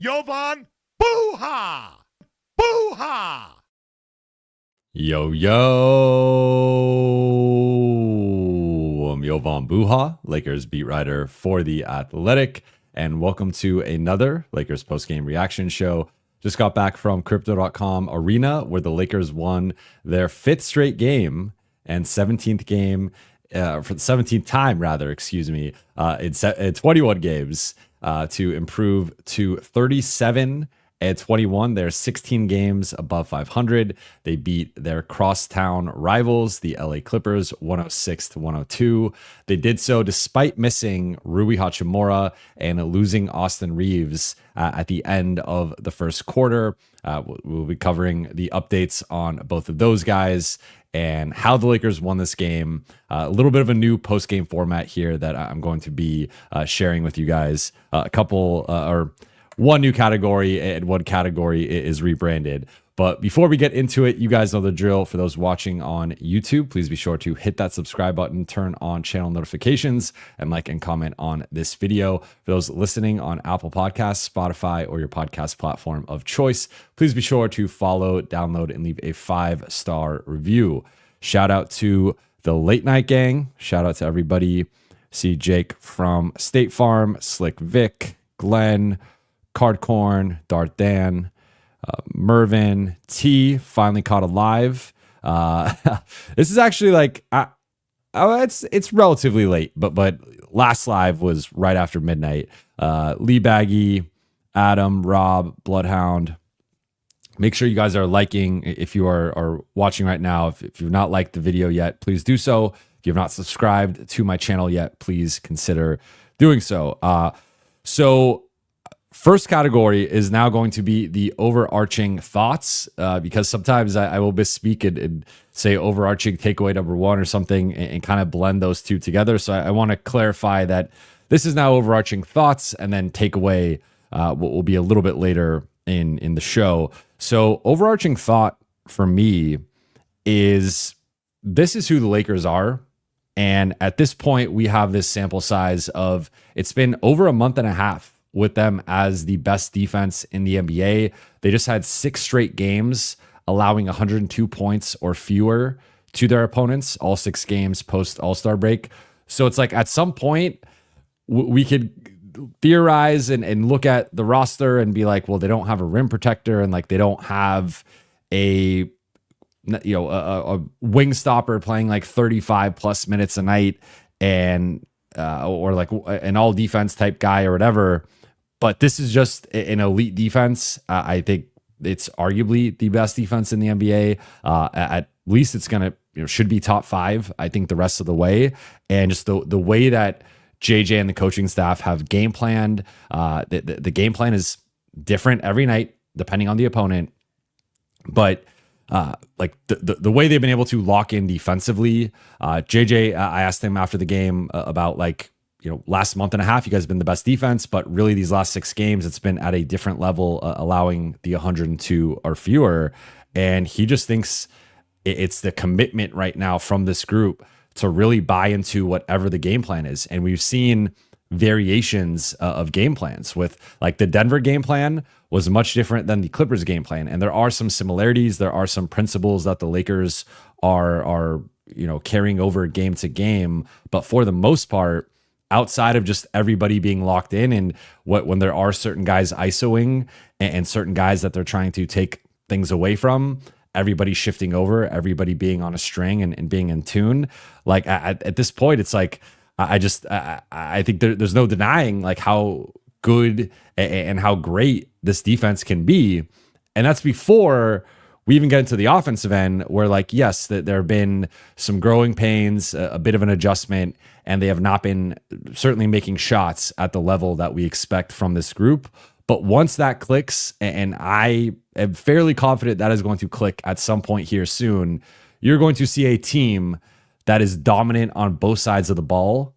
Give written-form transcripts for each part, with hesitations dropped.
Jovan Buha! Buha! Yo, I'm Jovan Buha, Lakers beat writer for The Athletic, and welcome to another Lakers postgame reaction show. Just got back from Crypto.com Arena, where the Lakers won their 5th straight game and 17th game, for the 17th time, rather, in 21 games to improve to 37-21. They're 16 games above 500. They beat their crosstown rivals, the LA Clippers, 106-102. They did so despite missing Rui Hachimura and losing Austin Reaves at the end of the first quarter. We'll be covering the updates on both of those guys and how the Lakers won this game. A little bit of a new post-game format here that I'm going to be sharing with you guys. One new category, and one category is rebranded. But before we get into it, you guys know the drill. For those watching on YouTube, please be sure to hit that subscribe button, turn on channel notifications, and like and comment on this video. For those listening on Apple Podcasts, Spotify, or your podcast platform of choice, please be sure to follow, download, and leave a 5-star review. Shout out to the Late Night Gang. Shout out to everybody. See Jake from State Farm, Slick Vic, Glenn, Cardcorn, Dart Dan, Mervin, T, finally caught alive. This is actually like, it's relatively late, but last live was right after midnight. Lee Baggy, Adam, Rob, Bloodhound. Make sure you guys are liking if you are watching right now. If you've not liked the video yet, please do so. If you have not subscribed to my channel yet, please consider doing so. First category is now going to be the overarching thoughts, because sometimes I will misspeak and say overarching takeaway number one or something and kind of blend those two together. So I want to clarify that this is now overarching thoughts, and then takeaway will be a little bit later in the show. So overarching thought for me is this is who the Lakers are. And at this point, we have this sample size of, it's been over a month and a half with them as the best defense in the NBA. They just had 6 straight games allowing 102 points or fewer to their opponents, all 6 games post All-Star break. So it's like at some point we could theorize and look at the roster and be like, well, they don't have a rim protector, and like they don't have a wing stopper playing like 35 plus minutes a night, and or like an all defense type guy or whatever. But this is just an elite defense. I think it's arguably the best defense in the NBA. At least it's gonna should be top 5. I think the rest of the way, and just the way that JJ and the coaching staff have game planned. The game plan is different every night depending on the opponent, but like the way they've been able to lock in defensively. JJ, I asked him after the game about last month and a half, you guys have been the best defense, but really these last 6 games, it's been at a different level, allowing the 102 or fewer. And he just thinks it's the commitment right now from this group to really buy into whatever the game plan is. And we've seen variations of game plans. With like the Denver game plan was much different than the Clippers game plan. And there are some similarities. There are some principles that the Lakers are carrying over game to game. But for the most part, outside of just everybody being locked in, and when there are certain guys isoing and certain guys that they're trying to take things away from, everybody shifting over, everybody being on a string and being in tune. Like at this point, it's like, I think there's no denying like how good and how great this defense can be. And that's before we even get into the offensive end, where like, yes, there have been some growing pains, a bit of an adjustment, and they have not been certainly making shots at the level that we expect from this group. But once that clicks, and I am fairly confident that is going to click at some point here soon, you're going to see a team that is dominant on both sides of the ball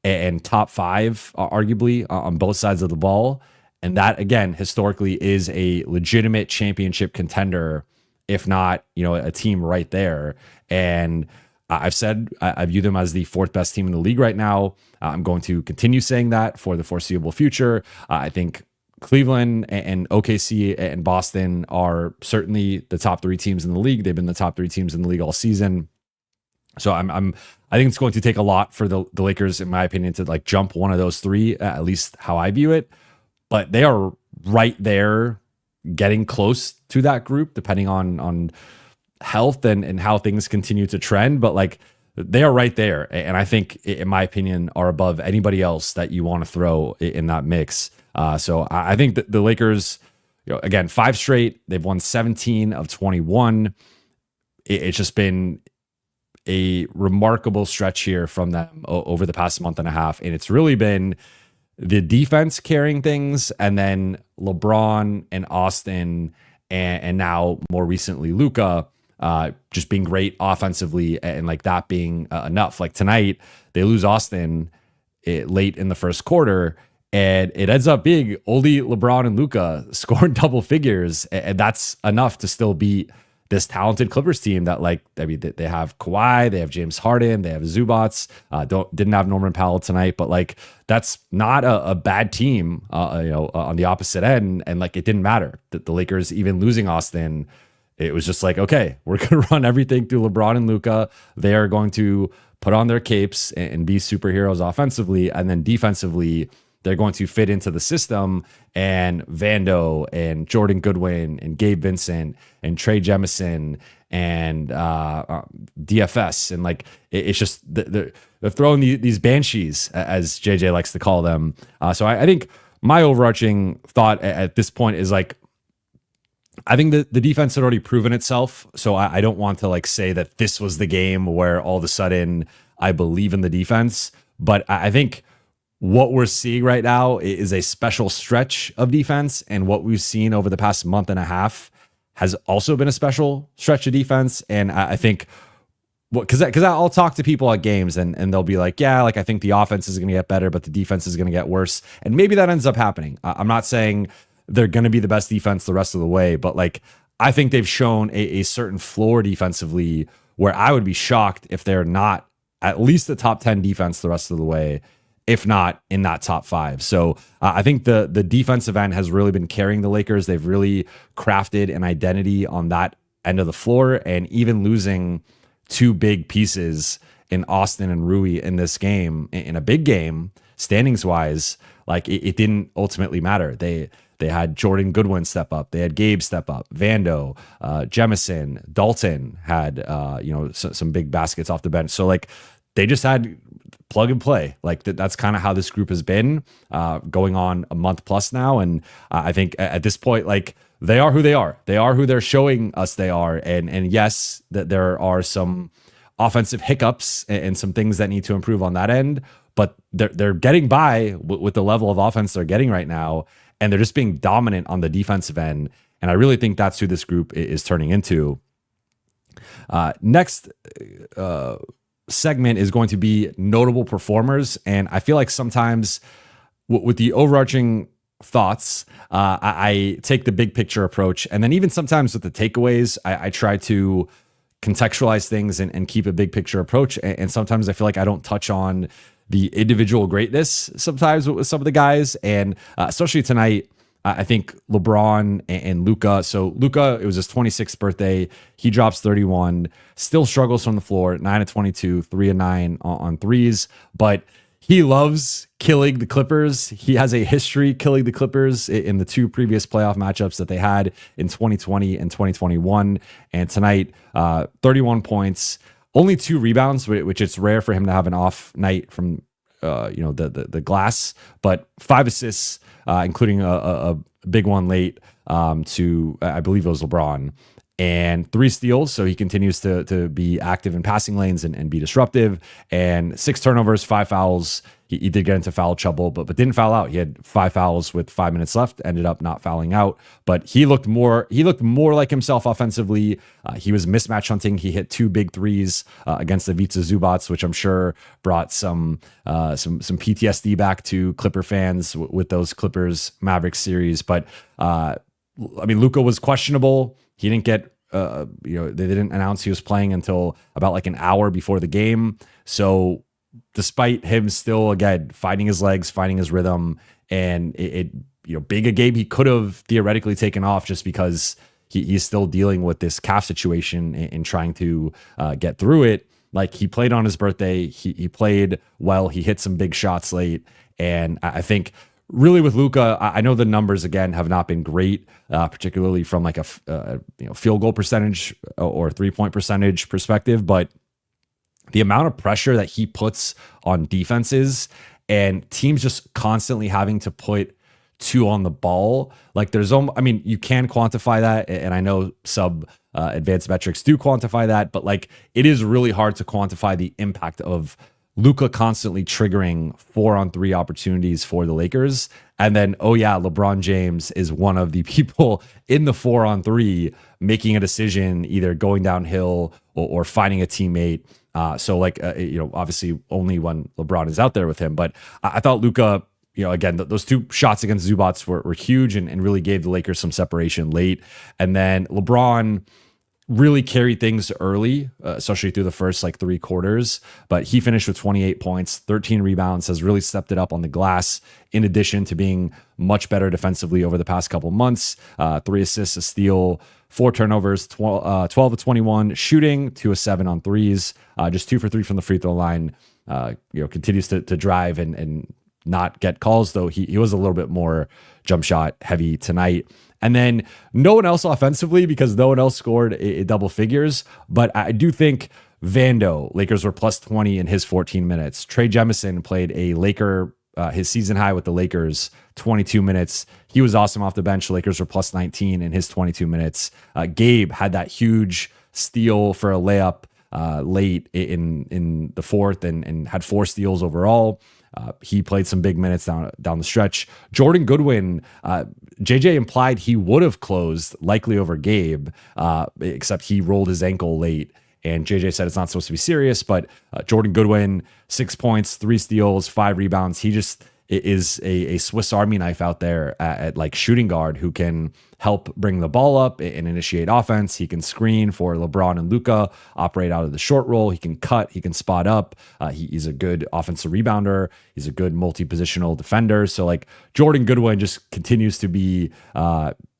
and top 5, arguably, on both sides of the ball. And that, again, historically is a legitimate championship contender, if not, a team right there. And I've said I view them as the 4th best team in the league right now. I'm going to continue saying that for the foreseeable future. I think Cleveland and OKC and Boston are certainly the top 3 teams in the league. They've been the top 3 teams in the league all season. So I think it's going to take a lot for the Lakers, in my opinion, to like jump one of those 3, at least how I view it. But they are right there, getting close to that group, depending on health and how things continue to trend. But like, they are right there, and I think, in my opinion, are above anybody else that you want to throw in that mix. So I think that the Lakers, again, 5 straight, they've won 17 of 21. It's just been a remarkable stretch here from them over the past month and a half, and it's really been the defense carrying things, and then LeBron and Austin, and now more recently Luka, just being great offensively, and like that being enough. Like tonight, they lose Austin late in the first quarter, and it ends up being only LeBron and Luka scoring double figures, and that's enough to still beat this talented Clippers team that, like, I mean, they have Kawhi, they have James Harden, they have Zubats, didn't have Norman Powell tonight, but like, that's not a bad team, on the opposite end. And like, it didn't matter that the Lakers, even losing Austin, it was just like, okay, we're going to run everything through LeBron and Luka. They are going to put on their capes and be superheroes offensively. And then defensively, they're going to fit into the system, and Vando and Jordan Goodwin and Gabe Vincent and Trey Jemison and DFS. And like, it's just, they're throwing these banshees, as JJ likes to call them. So I think my overarching thought at this point is like, I think that the defense had already proven itself. So I don't want to like say that this was the game where all of a sudden I believe in the defense, but I think what we're seeing right now is a special stretch of defense, and what we've seen over the past month and a half has also been a special stretch of defense. And I think, because I'll talk to people at games, and they'll be like, yeah, like I think the offense is going to get better, but the defense is going to get worse, and maybe that ends up happening. I'm not saying they're going to be the best defense the rest of the way, but like, I think they've shown a certain floor defensively where I would be shocked if they're not at least the top 10 defense the rest of the way, if not in that top 5. So I think the defensive end has really been carrying the Lakers. They've really crafted an identity on that end of the floor, and even losing 2 big pieces in Austin and Rui in this game, in a big game, standings wise, like it didn't ultimately matter. They had Jordan Goodwin step up. They had Gabe step up. Vando, Jemison, Dalton had some big baskets off the bench. So like, they just had plug and play. Like that's kind of how this group has been going on a month plus now. And I think at this point, like, they are who they are. They are who they're showing us they are. And yes, that there are some offensive hiccups and some things that need to improve on that end, but they're getting by with the level of offense they're getting right now. And they're just being dominant on the defensive end. And I really think that's who this group is turning into. Next segment is going to be notable performers. And I feel like sometimes with the overarching thoughts, I take the big picture approach. And then even sometimes with the takeaways, I try to contextualize things and keep a big picture approach. And sometimes I feel like I don't touch on the individual greatness sometimes with some of the guys. And especially tonight, I think LeBron and Luka. So Luka, it was his 26th birthday. He drops 31, still struggles from the floor, 9 of 22, 3 of 9 on threes. But he loves killing the Clippers. He has a history killing the Clippers in the 2 previous playoff matchups that they had in 2020 and 2021. And tonight, 31 points, only 2 rebounds, which it's rare for him to have an off night from the glass, but 5 assists, including a big one late to, I believe it was LeBron, and 3 steals. So he continues to be active in passing lanes and be disruptive, and 6 turnovers, 5 fouls. He did get into foul trouble, but didn't foul out. He had 5 fouls with 5 minutes left, ended up not fouling out, but he looked more like himself offensively. He was mismatch hunting. He hit 2 big threes against the Ivica Zubats, which I'm sure brought some PTSD back to Clipper fans with those Clippers Mavericks series. But I mean, Luka was questionable. He didn't get they didn't announce he was playing until about like an hour before the game. So despite him still, again, finding his legs, finding his rhythm, and it big a game he could have theoretically taken off just because he's still dealing with this calf situation and trying to get through it. Like, he played on his birthday. He played well. He hit some big shots late. And I think really with Luka, I know the numbers again have not been great, particularly from like a field goal percentage or 3-point percentage perspective, but the amount of pressure that he puts on defenses and teams just constantly having to put two on the ball. Like, you can quantify that. And I know advanced metrics do quantify that, but like, it is really hard to quantify the impact of Luka constantly triggering 4-on-3 opportunities for the Lakers. And then, LeBron James is one of the people in the 4-on-3 making a decision, either going downhill or finding a teammate. Obviously only when LeBron is out there with him. But I thought Luka, again, those two shots against Zubats were huge and really gave the Lakers some separation late. And then LeBron really carried things early, especially through the first like 3 quarters. But he finished with 28 points, 13 rebounds, has really stepped it up on the glass, in addition to being much better defensively over the past couple months. 3 assists, a steal, 4 turnovers, 12 of 21 shooting, 2 of 7 on threes, just 2 for 3 from the free throw line. Continues to drive and not get calls, though he was a little bit more jump shot heavy tonight. And then no one else offensively, because no one else scored double figures. But I do think Vando, Lakers were plus 20 in his 14 minutes. Trey Jemison played his season high with the Lakers, 22 minutes. He was awesome off the bench. The Lakers were plus 19 in his 22 minutes. Gabe had that huge steal for a layup late in the fourth and had 4 steals overall. He played some big minutes down the stretch. Jordan Goodwin, JJ implied he would have closed likely over Gabe, except he rolled his ankle late. And JJ said it's not supposed to be serious, but Jordan Goodwin, 6 points, 3 steals, 5 rebounds. He just is a Swiss Army knife out there at like shooting guard who can help bring the ball up and initiate offense. He can screen for LeBron and Luka, operate out of the short roll. He can cut. He can spot up. He's a good offensive rebounder. He's a good multi-positional defender. So like, Jordan Goodwin just continues to be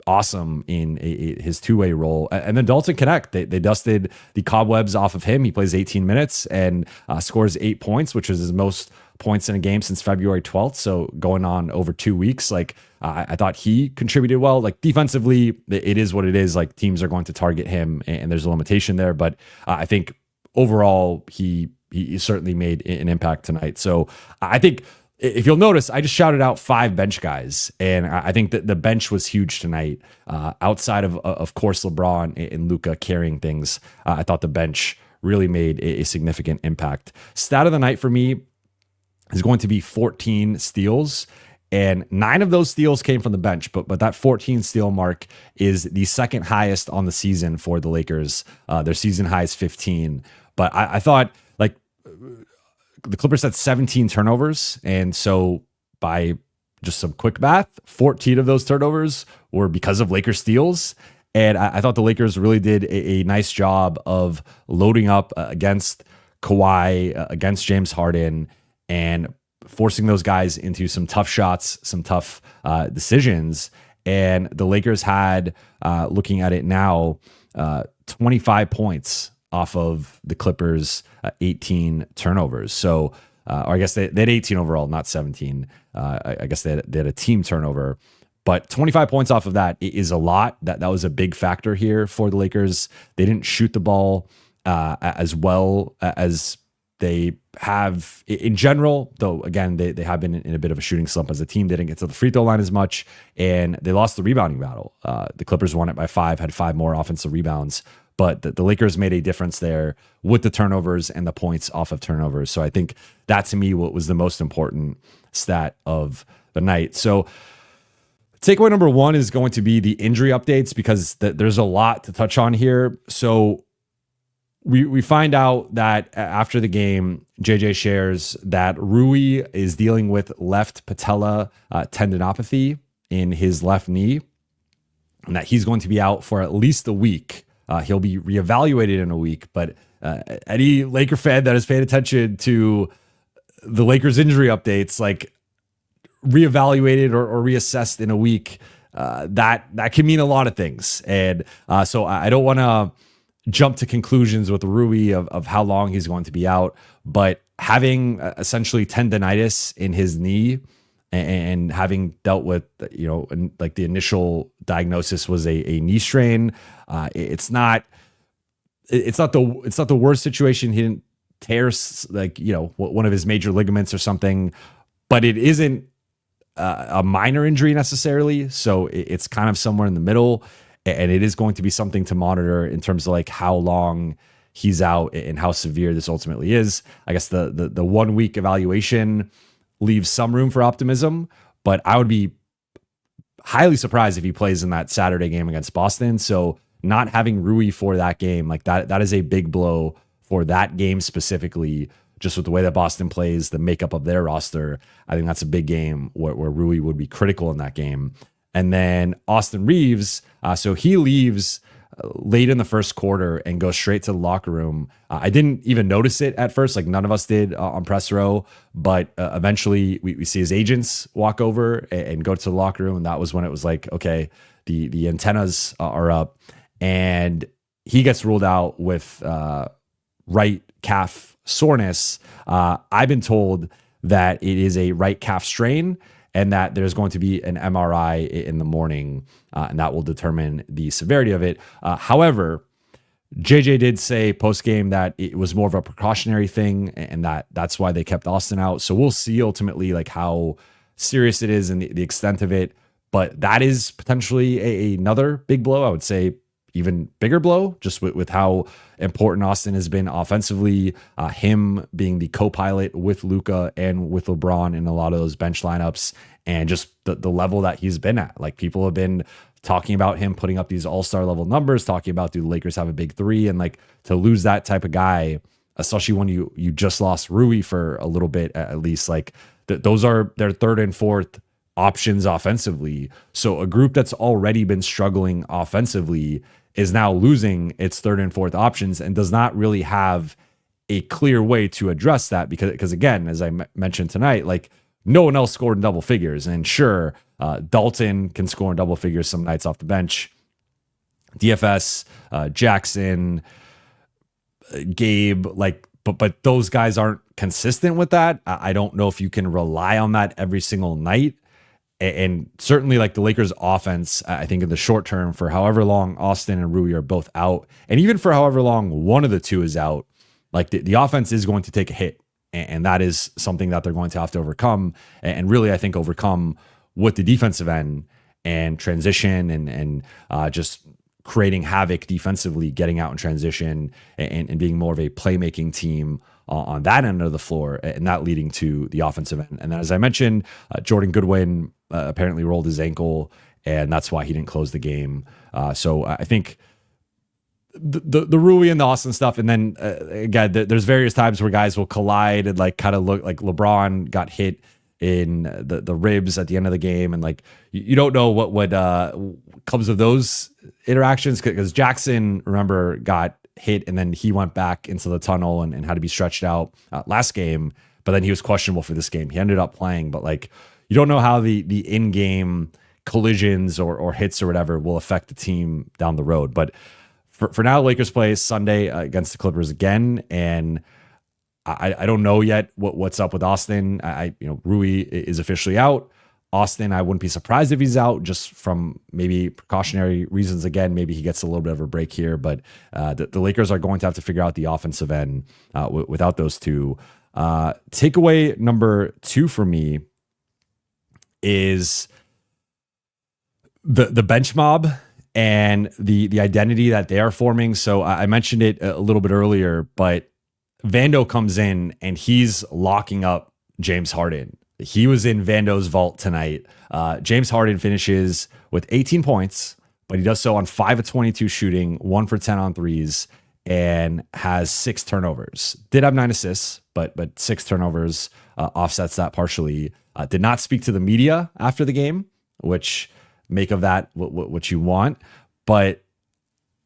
awesome in his two-way role. And then Dalton Connect, they dusted the cobwebs off of him. He plays 18 minutes and scores 8 points, which is his most points in a game since February 12th. So going on over 2 weeks, like I thought he contributed well. Like, defensively, it is what it is. Like, teams are going to target him and there's a limitation there. But I think overall, he certainly made an impact tonight. So I think, if you'll notice, I just shouted out 5 bench guys, and I think that the bench was huge tonight. Outside of course, LeBron and Luka carrying things, I thought the bench really made a significant impact. Stat of the night for me is going to be 14 steals, and 9 of those steals came from the bench. But that 14 steal mark is the second highest on the season for the Lakers. Their season high is 15. But I thought, like, the Clippers had 17 turnovers. And so by just some quick math, 14 of those turnovers were because of Lakers steals. And I thought the Lakers really did a nice job of loading up against Kawhi, against James Harden, and forcing those guys into some tough shots, some tough decisions. And the Lakers had, looking at it now, 25 points off of the Clippers' 18 turnovers. So, or I guess they had 18 overall, not 17. I guess they had a team turnover. But 25 points off of that is a lot. That was a big factor here for the Lakers. They didn't shoot the ball as well as they have in general, though, again, they have been in a bit of a shooting slump as a team. They didn't get to the free throw line as much, and they lost the rebounding battle. The Clippers won it by 5, had 5 more offensive rebounds. But the Lakers made a difference there with the turnovers and the points off of turnovers. So I think that, to me, what was the most important stat of the night. So takeaway number 1 is going to be the injury updates, because there's a lot to touch on here. So we find out that after the game, JJ shares that Rui is dealing with left patella tendinopathy in his left knee, and that he's going to be out for at least a week. He'll be reevaluated in a week, but any Laker fan that has paid attention to the Lakers injury updates, like, reevaluated or reassessed in a week, that can mean a lot of things. And so I don't want to jump to conclusions with Rui of how long he's going to be out, but having essentially tendonitis in his knee and having dealt with, like the initial diagnosis was a knee strain. It's not the worst situation. He didn't tear one of his major ligaments or something, but it isn't a minor injury necessarily. So it's kind of somewhere in the middle, and it is going to be something to monitor in terms of like how long he's out and how severe this ultimately is. I guess the 1 week evaluation leaves some room for optimism, but I would be highly surprised if he plays in that Saturday game against Boston. So not having Rui for that game, like that is a big blow for that game specifically, just with the way that Boston plays, the makeup of their roster. I think that's a big game where Rui would be critical in that game. And then Austin Reaves, so he leaves late in the first quarter and goes straight to the locker room. I didn't even notice it at first, like none of us did on press row, but eventually we see his agents walk over and go to the locker room. And that was when it was like, okay, the antennas are up, and he gets ruled out with right calf soreness. I've been told that it is a right calf strain and that there's going to be an MRI in the morning, and that will determine the severity of it. However, JJ did say post-game that it was more of a precautionary thing, and that's why they kept Austin out. So we'll see ultimately like how serious it is and the extent of it. But that is potentially another big blow. I would say even bigger blow, just with how important Austin has been offensively, him being the co-pilot with Luka and with LeBron in a lot of those bench lineups, and just the level that he's been at. Like, people have been talking about him putting up these all-star level numbers, talking about, do the Lakers have a big three? And like, to lose that type of guy, especially when you just lost Rui for a little bit, at least, like those are their third and fourth options offensively. So a group that's already been struggling offensively is now losing its third and fourth options and does not really have a clear way to address that, because again, as I mentioned tonight, like, no one else scored in double figures. And sure, Dalton can score in double figures some nights off the bench. DFS, Jackson, Gabe, like, but those guys aren't consistent with that. I don't know if you can rely on that every single night. And certainly, like, the Lakers offense, I think in the short term, for however long Austin and Rui are both out, and even for however long one of the two is out, like the offense is going to take a hit. And that is something that they're going to have to overcome. And really, I think, overcome with the defensive end and transition and just creating havoc defensively, getting out in transition and being more of a playmaking team on that end of the floor, and that leading to the offensive end. And then, as I mentioned, Jordan Goodwin apparently rolled his ankle, and that's why he didn't close the game. So I think the Rui and the Austin stuff, and then again, there's various times where guys will collide and like kind of look like LeBron got hit in the ribs at the end of the game, and like you don't know what comes of those interactions, because Jackson, remember, got hit and then he went back into the tunnel and had to be stretched out last game, but then he was questionable for this game. He ended up playing, but like, you don't know how the in-game collisions or hits or whatever will affect the team down the road. But for now, Lakers play Sunday against the Clippers again, and I don't know yet what's up with Austin. Rui is officially out. Austin, I wouldn't be surprised if he's out, just from maybe precautionary reasons. Again, maybe he gets a little bit of a break here, but the Lakers are going to have to figure out the offensive end without those two. Takeaway number 2 for me is the bench mob and the identity that they are forming. So I mentioned it a little bit earlier, but Vando comes in and he's locking up James Harden. He was in Vando's vault tonight. James Harden finishes with 18 points, but he does so on 5 of 22 shooting, 1 for 10 on threes, and has 6 turnovers. Did have 9 assists, but 6 turnovers offsets that partially. Did not speak to the media after the game, which make of that what you want. But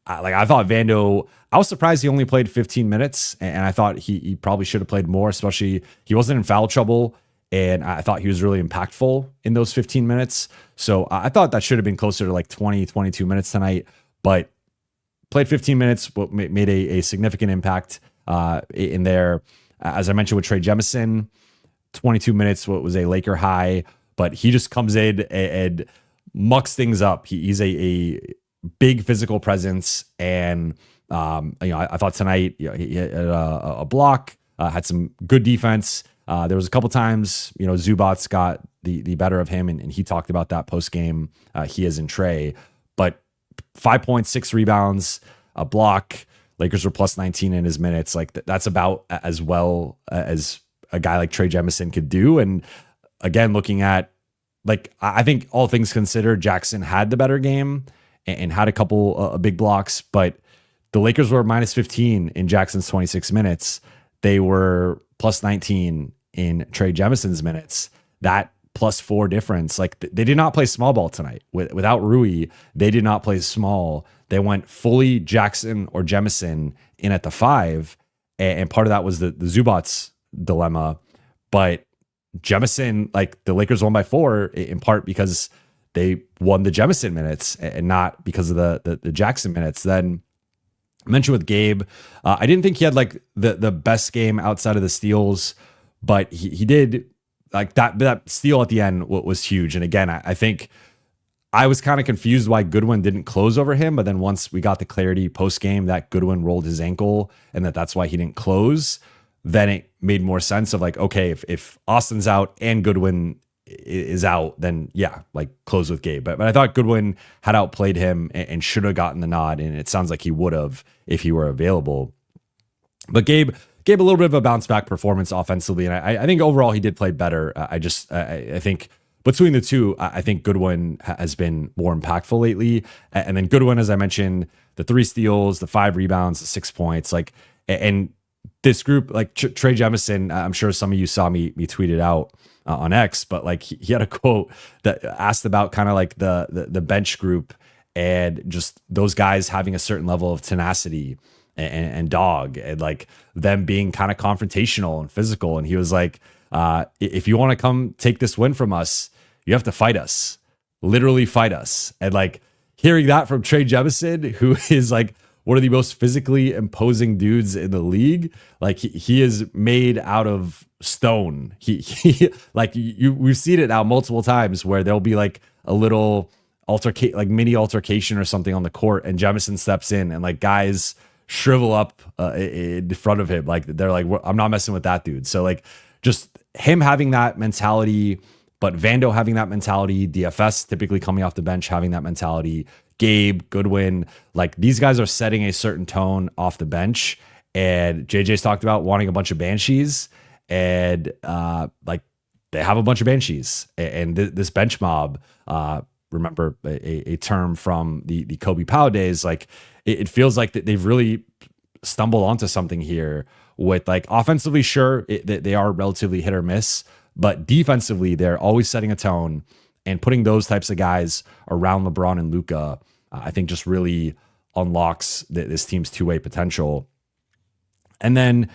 I thought Vando, I was surprised he only played 15 minutes, and I thought he probably should have played more, especially he wasn't in foul trouble And I thought he was really impactful in those 15 minutes. So I thought that should have been closer to like 20, 22 minutes tonight, but played 15 minutes, made a significant impact in there. As I mentioned with Trey Jemison, 22 minutes, what was a Laker high, but he just comes in and mucks things up. He's a big physical presence. And, I thought tonight he had a block, had some good defense. There was a couple times, Zubats got the better of him, and he talked about that post game. He is in Trey, but 5 points, 6 rebounds, a block. Lakers were plus 19 in his minutes. Like that's about as well as a guy like Trey Jemison could do. And again, looking at I think all things considered, Jackson had the better game and had a couple big blocks, but the Lakers were minus 15 in Jackson's 26 minutes. They were plus 19 in Trey Jemison's minutes. That +4 difference. They did not play small ball tonight. Without Rui, they did not play small. They went fully Jackson or Jemison in at the 5. And part of that was the Zubats dilemma. But Jemison, the Lakers won by 4 in part because they won the Jemison minutes and not because of the Jackson minutes. Then I mentioned with Gabe, I didn't think he had the best game outside of the steals, but he did. That steal at the end was huge. And again, I think I was kind of confused why Goodwin didn't close over him. But then once we got the clarity post game that Goodwin rolled his ankle and that's why he didn't close, then it made more sense of okay, if Austin's out and Goodwin is out, then yeah, close with Gabe. But I thought Goodwin had outplayed him and should have gotten the nod. And it sounds like he would have if he were available. But Gabe gave a little bit of a bounce back performance offensively. And I think overall he did play better. I think between the two, I think Goodwin has been more impactful lately. And then Goodwin, as I mentioned, the 3 steals, the 5 rebounds, the 6 points, and this group, Trey Jemison, I'm sure some of you saw me tweet it out on X, but he had a quote that asked about kind of the bench group and just those guys having a certain level of tenacity and dog and them being kind of confrontational and physical. And he was if you want to come take this win from us, you have to fight us, literally fight us. And hearing that from Trey Jemison, who is one of the most physically imposing dudes in the league, he is made out of stone. We've seen it now multiple times where there'll be a little mini altercation or something on the court, and Jemison steps in and guys shrivel up in front of him. They're I'm not messing with that dude. So just him having that mentality, but Vando having that mentality, DFS typically coming off the bench having that mentality, Gabe, Goodwin, these guys are setting a certain tone off the bench. And JJ's talked about wanting a bunch of banshees, and they have a bunch of banshees. And this bench mob, remember a term from the Kobe Powell days, it feels like that they've really stumbled onto something here with offensively, sure, they are relatively hit or miss, but defensively, they're always setting a tone, and putting those types of guys around LeBron and Luka, I think just really unlocks this team's two-way potential. And then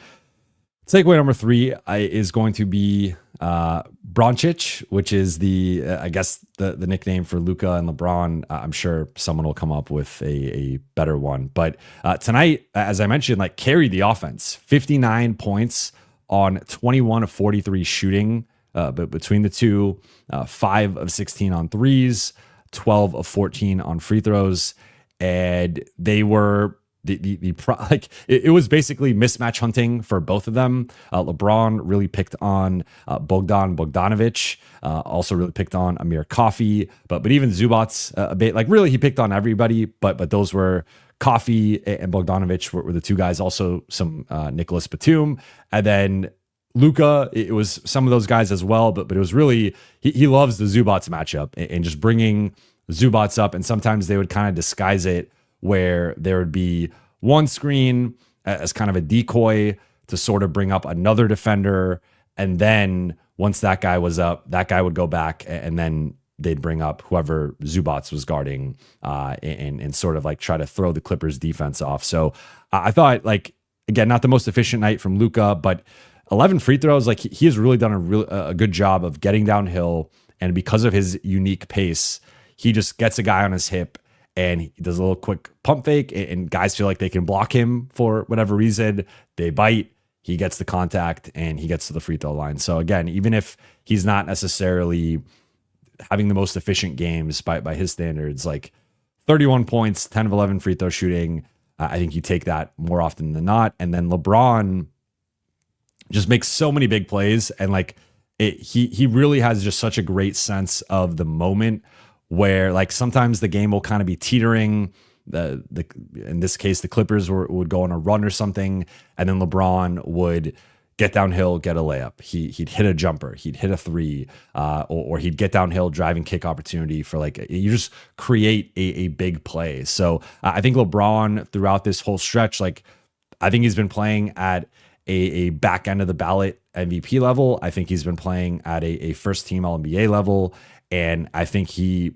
takeaway number 3 is going to be Doncic, which is I guess the nickname for Luka and LeBron. I'm sure someone will come up with a better one. But tonight, as I mentioned, carried the offense. 59 points on 21 of 43 shooting, but between the two, 5 of 16 on threes, 12 of 14 on free throws, and they were it was basically mismatch hunting for both of them. LeBron really picked on Bogdanovic, also really picked on Amir Coffey, but even Zubats a bit. Really, he picked on everybody, but those were Coffey and Bogdanovic were the two guys. Also, some Nicholas Batum, and then Luka. It was some of those guys as well, but it was really he loves the Zubats matchup and just bringing Zubats up, and sometimes they would kind of disguise it where there would be one screen as kind of a decoy to sort of bring up another defender. And then once that guy was up, that guy would go back, and then they'd bring up whoever Zubats was guarding and sort of try to throw the Clippers defense off. So I thought, again, not the most efficient night from Luka, but 11 free throws. Like he has really done a good job of getting downhill. And because of his unique pace, he just gets a guy on his hip and he does a little quick pump fake, and guys feel like they can block him for whatever reason. They bite, he gets the contact, and he gets to the free throw line. So again, even if he's not necessarily having the most efficient games by his standards, like 31 points, 10 of 11 free throw shooting, I think you take that more often than not. And then LeBron just makes so many big plays, and like he really has just such a great sense of the moment, where like sometimes the game will kind of be teetering. The in this case, the Clippers would go on a run or something, and then LeBron would get downhill, get a layup. He'd hit a jumper, he'd hit a three, or he'd get downhill, driving kick opportunity for like, you just create a big play. So I think LeBron throughout this whole stretch, like I think he's been playing at a back end of the ballot MVP level. I think he's been playing at a first team All NBA level. And I think he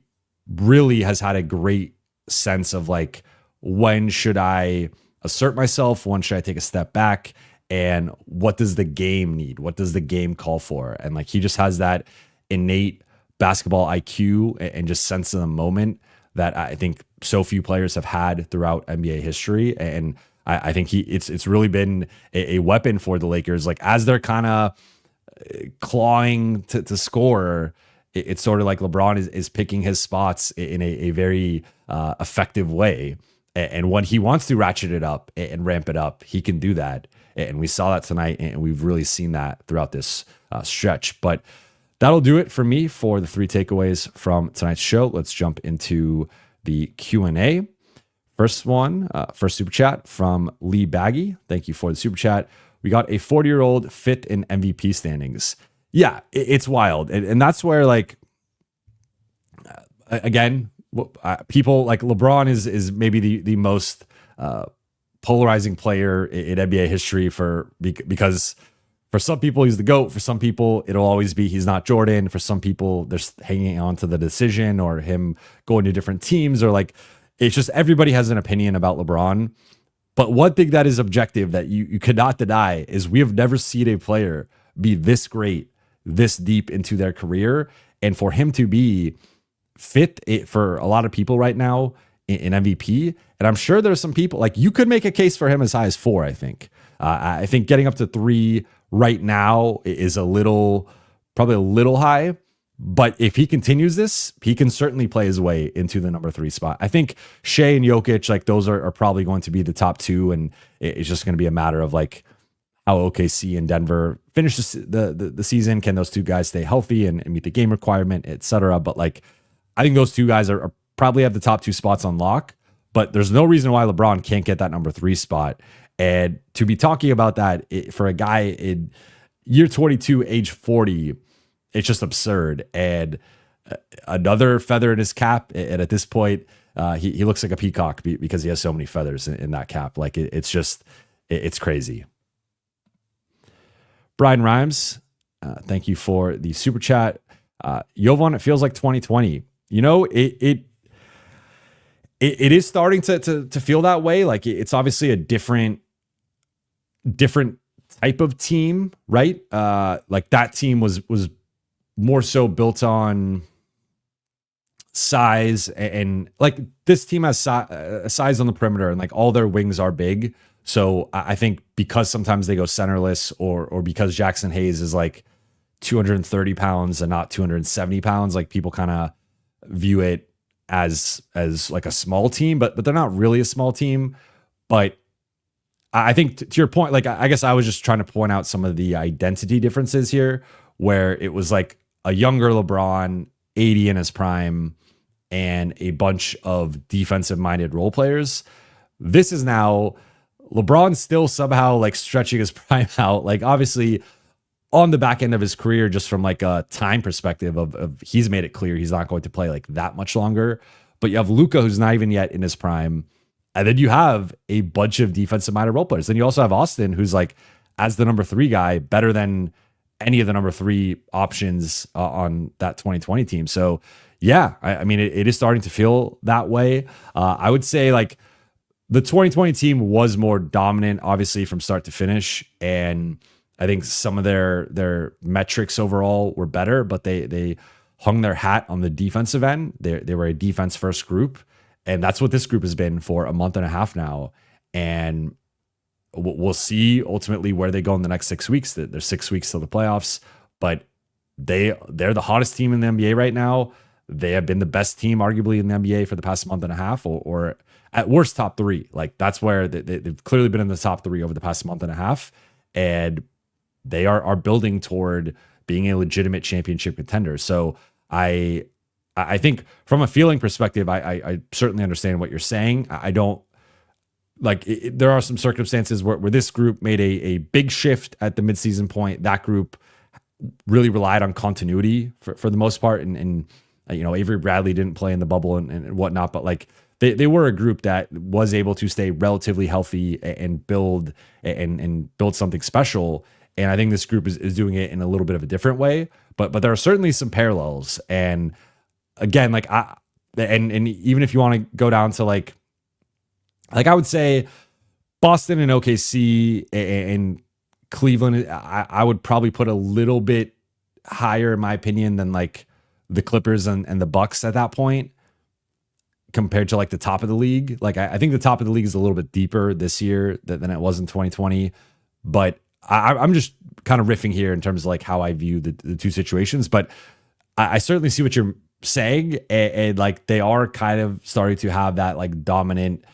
really has had a great sense of like, when should I assert myself? When should I take a step back? And what does the game need? What does the game call for? And like, he just has that innate basketball IQ and just sense of the moment that I think so few players have had throughout NBA history. And I think it's really been a weapon for the Lakers. Like as they're kind of clawing to score, it's sort of like LeBron is picking his spots in a very effective way. And when he wants to ratchet it up and ramp it up, he can do that. And we saw that tonight, and we've really seen that throughout this stretch. But that'll do it for me for the 3 takeaways from tonight's show. Let's jump into the Q&A. First super chat from Lee Baggy. Thank you for the super chat. We got a 40-year-old fifth in MVP standings. Yeah, it's wild. And that's where, like, again, people like LeBron is maybe the most polarizing player in NBA history because for some people he's the GOAT. For some people it'll always be he's not Jordan. For some people they're hanging on to the decision or him going to different teams, or like, it's just everybody has an opinion about LeBron. But one thing that is objective that you could not deny is we have never seen a player be this great, this deep into their career. And for him to be fifth for a lot of people right now in MVP, and I'm sure there's some people, like, you could make a case for him as high as 4, I think. I think getting up to 3 right now is probably a little high. But if he continues this, he can certainly play his way into the number 3 spot. I think Shea and Jokic, like, those are probably going to be the top 2, and it's just going to be a matter of like how OKC and Denver finish the season. Can those 2 guys stay healthy and meet the game requirement, etc.? But like, I think those 2 guys are probably have the top 2 spots on lock. But there's no reason why LeBron can't get that number 3 spot. And to be talking about that for a guy in year 22, age 40. It's just absurd. And another feather in his cap. And at this point, he looks like a peacock because he has so many feathers in that cap. Like, it's crazy. Brian Rhymes, thank you for the super chat. Jovan, it feels like 2020. You know, it is starting to feel that way. Like, it's obviously a different type of team, right? Like, that team was more so built on size, and like, this team has size on the perimeter, and like, all their wings are big. So I think because sometimes they go centerless, or because Jackson Hayes is like 230 pounds and not 270 pounds, like, people kind of view it as like a small team, but they're not really a small team. But I think to your point, like, I guess I was just trying to point out some of the identity differences here, where it was like a younger LeBron, 80 in his prime, and a bunch of defensive-minded role players. This is now LeBron still somehow like stretching his prime out. Like, obviously on the back end of his career, just from like a time perspective of he's made it clear he's not going to play like that much longer. But you have Luka, who's not even yet in his prime. And then you have a bunch of defensive-minded role players. Then you also have Austin, who's like, as the number 3 guy, better than any of the number 3 options on that 2020 team. So yeah, I mean, it is starting to feel that way. I would say like the 2020 team was more dominant, obviously, from start to finish. And I think some of their metrics overall were better, but they hung their hat on the defensive end. They were a defense first group, and that's what this group has been for a month and a half now. And we'll see ultimately where they go in the next 6 weeks. There's 6 weeks till the playoffs, but they're the hottest team in the NBA right now. They have been the best team arguably in the NBA for the past month and a half, or at worst top three. Like that's where they've clearly been in the top three over the past month and a half, and they are building toward being a legitimate championship contender. So I think from a feeling perspective, I certainly understand what you're saying. I don't like there are some circumstances where this group made a big shift at the midseason point. That group really relied on continuity for the most part, and Avery Bradley didn't play in the bubble and whatnot, but like they were a group that was able to stay relatively healthy and build something special. And I think this group is doing it in a little bit of a different way, but there are certainly some parallels. And again, and even if you want to go down to like I would say Boston and OKC and Cleveland, I would probably put a little bit higher in my opinion than like the Clippers and the Bucks at that point compared to like the top of the league. Like I think the top of the league is a little bit deeper this year than it was in 2020, but I'm just kind of riffing here in terms of like how I view the two situations, but I certainly see what you're saying, and like they are kind of starting to have that like dominant,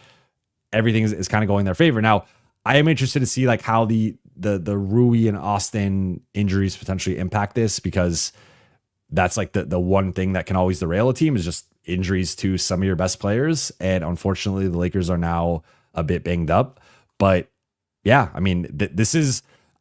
everything is kind of going in their favor. Now, I am interested to see like how the Rui and Austin injuries potentially impact this, because that's like the one thing that can always derail a team is just injuries to some of your best players. And unfortunately, the Lakers are now a bit banged up. But yeah, I mean,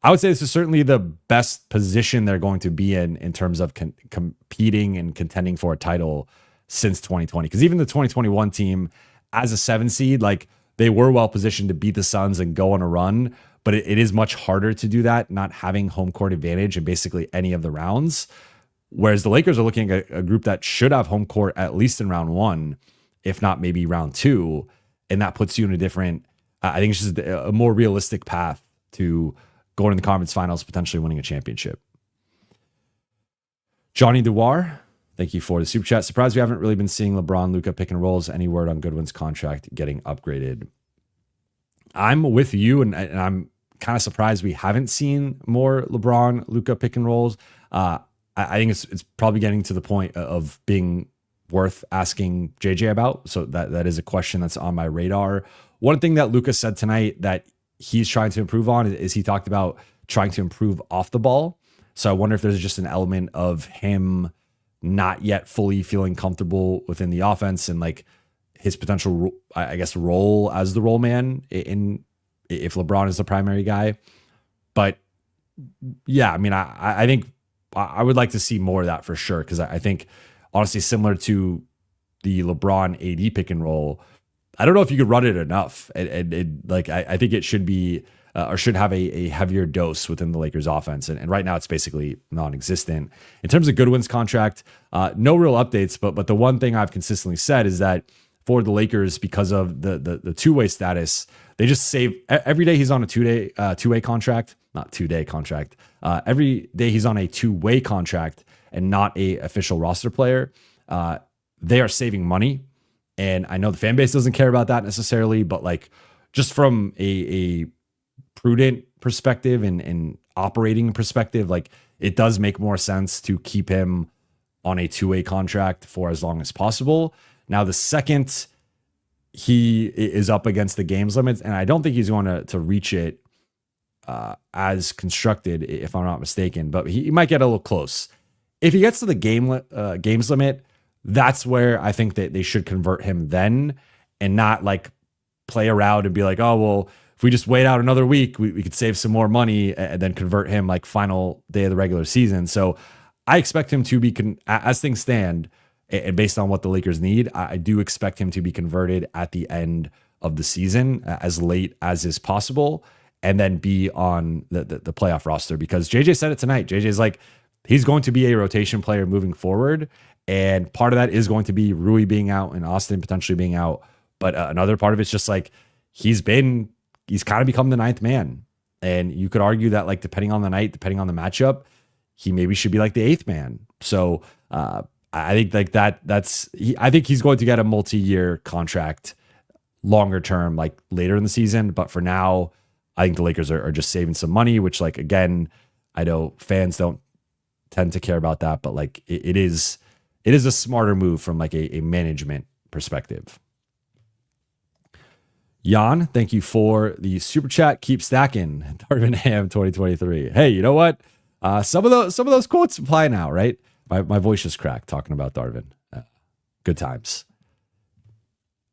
I would say this is certainly the best position they're going to be in terms of competing and contending for a title since 2020. Because even the 2021 team, as a 7 seed, like they were well positioned to beat the Suns and go on a run, but it is much harder to do that, not having home court advantage in basically any of the rounds. Whereas the Lakers are looking at a group that should have home court at least in round 1, if not maybe round 2. And that puts you in a different, I think it's just a more realistic path to going to the conference finals, potentially winning a championship. Johnny Dewar, thank you for the super chat. Surprised we haven't really been seeing LeBron, Luka pick and rolls. Any word on Goodwin's contract getting upgraded? I'm with you, and I'm kind of surprised we haven't seen more LeBron, Luka pick and rolls. I think it's probably getting to the point of being worth asking JJ about. So that is a question that's on my radar. One thing that Luka said tonight that he's trying to improve on is he talked about trying to improve off the ball. So I wonder if there's just an element of him not yet fully feeling comfortable within the offense and like his potential, I guess, role as the role man if LeBron is the primary guy. But yeah, I mean, I think I would like to see more of that for sure. Cause I think honestly, similar to the LeBron AD pick and roll, I don't know if you could run it enough. And like, I think it should be, or should have a heavier dose within the Lakers offense. And right now it's basically non-existent. In terms of Goodwin's contract, no real updates, but the one thing I've consistently said is that for the Lakers, because of the two-way status, they just save every day he's on a two-way contract, not 2-day contract. Every day he's on a two-way contract and not a official roster player, they are saving money. And I know the fan base doesn't care about that necessarily, but like just from a prudent perspective and operating perspective, like it does make more sense to keep him on a two-way contract for as long as possible. Now, the second he is up against the games limits, and I don't think he's going to reach it as constructed, if I'm not mistaken, but he might get a little close. If he gets to the games limit, that's where I think that they should convert him then, and not like play around and be like, oh, well, if we just wait out another week, we could save some more money and then convert him like final day of the regular season. So I expect him to be, as things stand, and based on what the Lakers need, I do expect him to be converted at the end of the season, as late as is possible, and then be on the playoff roster. Because JJ said it tonight. JJ's like, he's going to be a rotation player moving forward. And part of that is going to be Rui being out and Austin potentially being out. But another part of it's just like, he's kind of become the ninth man. And you could argue that, like, depending on the night, depending on the matchup, he maybe should be like the eighth man. So I think like I think he's going to get a multi-year contract longer term, like later in the season. But for now, I think the Lakers are just saving some money, which, like, again, I know fans don't tend to care about that, but like it is a smarter move from like a management perspective. Jan, thank you for the super chat. Keep stacking. Darvin Ham 2023. Hey, you know what? Some of those quotes apply now, right? My voice just cracked talking about Darvin. Good times.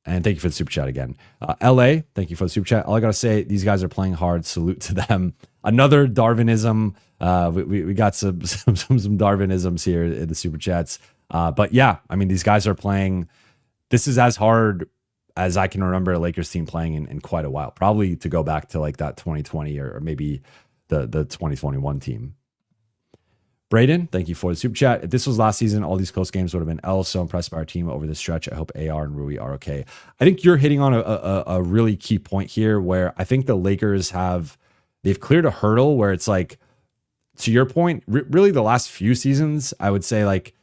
And thank you for the super chat again. LA, thank you for the super chat. All I gotta say, these guys are playing hard. Salute to them. Another Darwinism. We got some Darwinisms here in the super chats. But yeah, I mean, these guys are playing. This is as hard as I can remember a Lakers team playing in quite a while. Probably to go back to like that 2020 or maybe the 2021 team. Braden, thank you for the super chat. If this was last season, all these close games would have been L. So impressed by our team over the stretch. I hope AR and Rui are okay. I think you're hitting on a really key point here where I think the Lakers they've cleared a hurdle where it's like, to your point, really the last few seasons, I would say, like,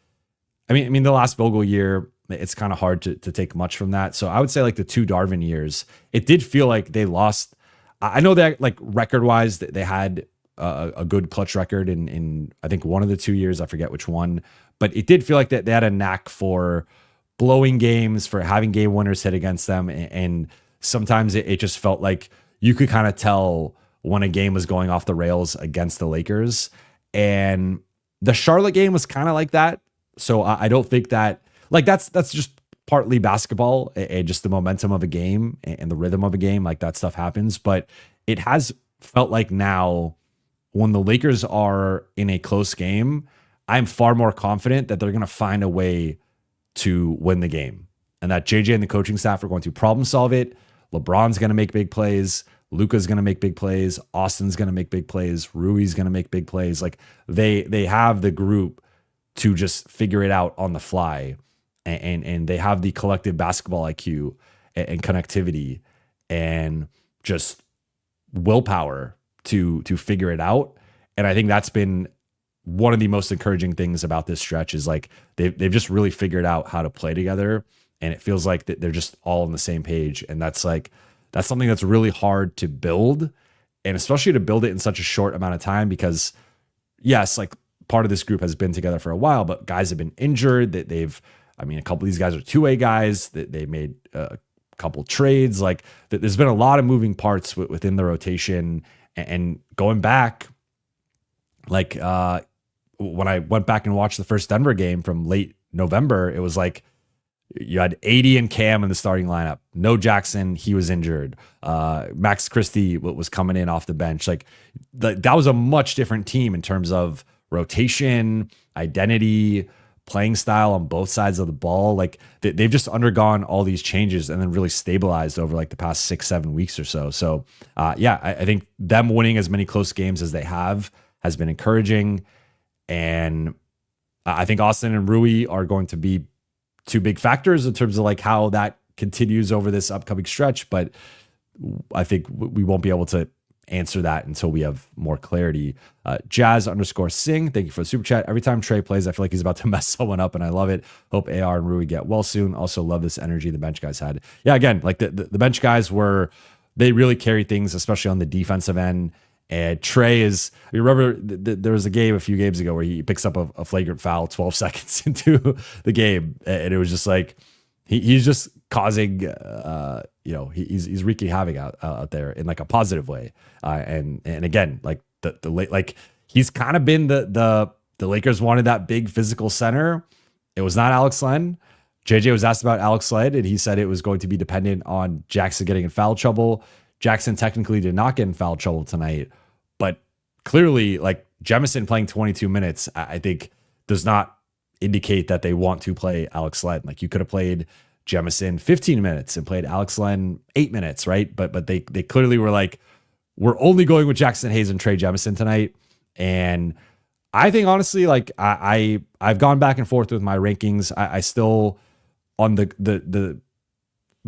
I mean, the last Vogel year, it's kind of hard to take much from that. So I would say like the 2 Darvin years, it did feel like they lost. I know that like record wise, they had a good clutch record in I think one of the 2 years. I forget which one, but it did feel like that they had a knack for blowing games, for having game winners hit against them. And sometimes it just felt like you could kind of tell when a game was going off the rails against the Lakers. And the Charlotte game was kind of like that. So I don't think that, like, that's just partly basketball and just the momentum of a game and the rhythm of a game. Like, that stuff happens. But it has felt like now when the Lakers are in a close game, I'm far more confident that they're going to find a way to win the game and that JJ and the coaching staff are going to problem solve it. LeBron's going to make big plays. Luka's going to make big plays. Austin's going to make big plays. Rui's going to make big plays. Like, they have the group to just figure it out on the fly. And they have the collective basketball IQ and connectivity and just willpower to figure it out. And I think that's been one of the most encouraging things about this stretch is like they've just really figured out how to play together. And it feels like that they're just all on the same page. And that's something that's really hard to build, and especially to build it in such a short amount of time, because yes, like part of this group has been together for a while, but guys have been injured. That a couple of these guys are two-way guys. That they made a couple trades. Like, there's been a lot of moving parts within the rotation. And going back, like when I went back and watched the first Denver game from late November, it was like you had 80 and Cam in the starting lineup. No Jackson, he was injured. Max Christie was coming in off the bench. Like, that was a much different team in terms of rotation, identity, playing style on both sides of the ball. Like, they've just undergone all these changes and then really stabilized over like the past 6-7 weeks or so. So I think them winning as many close games as they has been encouraging. And I think Austin and Rui are going to be 2 big factors in terms of like how that continues over this upcoming stretch. But I think we won't be able to answer that until we have more clarity. Jazz_Sing, thank you for the super chat. Every time Trey plays, I feel like he's about to mess someone up, and I love it. Hope AR and Rui get well soon. Also love this energy the bench guys had. Yeah, again, like the bench guys they really carried things, especially on the defensive end. And Trey you remember there was a game a few games ago where he picks up a flagrant foul 12 seconds into the game, and it was just like he's just causing he's wreaking havoc out there in like a positive way. And again, like like he's kind of been the Lakers wanted that big physical center. It was not Alex Len. JJ was asked about Alex Len, and he said it was going to be dependent on Jackson getting in foul trouble. Jackson technically did not get in foul trouble tonight, but clearly, like, Jemison playing 22 minutes, I think does not indicate that they want to play Alex Len. Like, you could have played Jemison 15 minutes and played Alex Len 8 minutes, right? But they clearly were like, we're only going with Jackson Hayes and Trey Jemison tonight. And I think honestly, like I've gone back and forth with my rankings. I still on the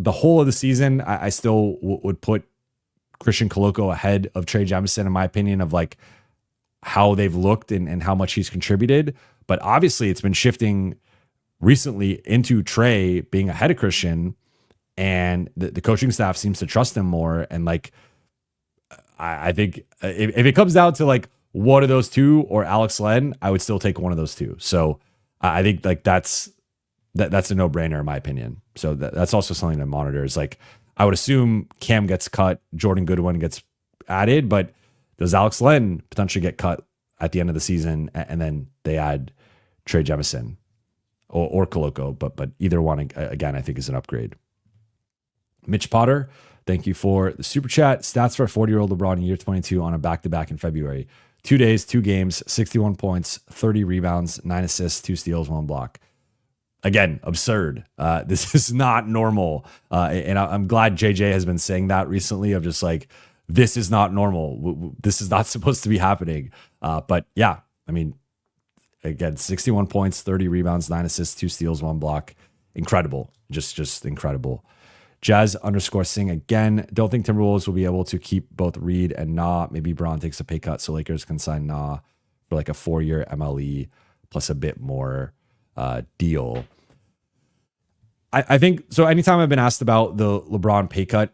whole of the season, I still would put Christian Koloko ahead of Trey Jemison, in my opinion, of like how they've looked and how much he's contributed. But obviously it's been shifting recently into Trey being ahead of Christian, and the coaching staff seems to trust him more. And like, I think if it comes down to like one of those two or Alex Len, I would still take one of those two. So I think like that's a no-brainer in my opinion. So that's also something to monitor. Is like, I would assume Cam gets cut, Jordan Goodwin gets added, but does Alex Len potentially get cut at the end of the season, and then they add Trey Jemison or Koloko? But either one, again, I think is an upgrade. Mitch Potter, thank you for the super chat. Stats for a 40-year-old LeBron in year 22 on a back-to-back in February. 2 days, 2 games, 61 points, 30 rebounds, 9 assists, 2 steals, 1 block. Again, absurd. This is not normal. And I'm glad JJ has been saying that recently, of just like, this is not normal. This is not supposed to be happening. But yeah, I mean, again, 61 points, 30 rebounds, 9 assists, 2 steals, 1 block. Incredible. Just incredible. Jazz_Sing again. Don't think Timberwolves will be able to keep both Reed and Nah. Maybe Braun takes a pay cut so Lakers can sign Nah for like a 4-year MLE plus a bit more deal. I think so. Anytime I've been asked about the LeBron pay cut,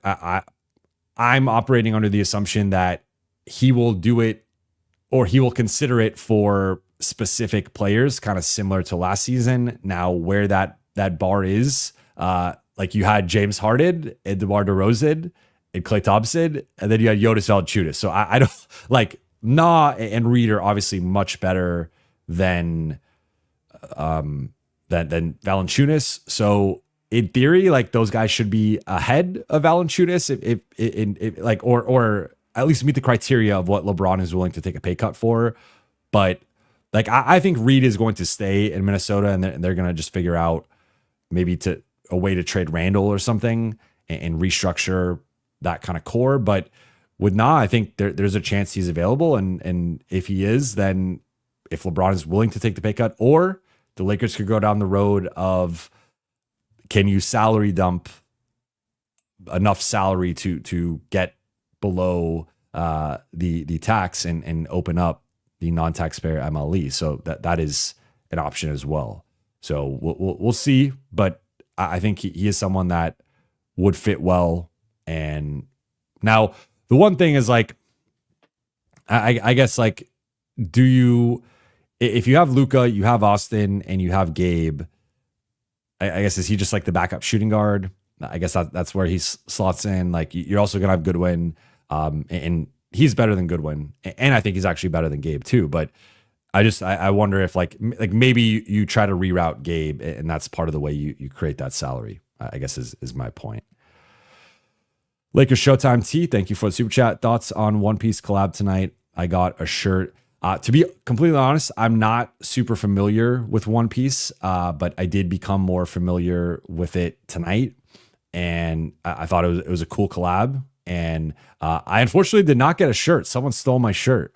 I'm operating under the assumption that he will do it, or he will consider it for specific players, kind of similar to last season. Now, where that bar is, like you had James Harden and DeMar DeRozan and Klay Thompson, and then you had Jonas Valanciunas. So I don't like Nah and Reed are obviously much better than Valanciunas. So in theory, like those guys should be ahead of Valanciunas if like, or at least meet the criteria of what LeBron is willing to take a pay cut for. But like, I think Reed is going to stay in Minnesota, and they're going to just figure out maybe a way to trade Randall or something and restructure that kind of core. But with Nah, I think there's a chance he's available. And if he is, then if LeBron is willing to take the pay cut, or the Lakers could go down the road of, can you salary dump enough salary to get below the tax and open up the non-taxpayer MLE? So that is an option as well. So we'll see, but I think he is someone that would fit well. And now the one thing is like, I guess like, if you have Luka, you have Austin, and you have Gabe, I guess, is he just like the backup shooting guard? I guess that's where he slots in. Like, you're also going to have Goodwin, and he's better than Goodwin. And I think he's actually better than Gabe too. But I wonder if like maybe you try to reroute Gabe, and that's part of the way you create that salary, I guess is my point. Lakers Showtime T, thank you for the super chat. Thoughts on One Piece collab tonight? I got a shirt. To be completely honest, I'm not super familiar with One Piece, but I did become more familiar with it tonight, and I thought it was a cool collab. And I unfortunately did not get a shirt. Someone stole my shirt.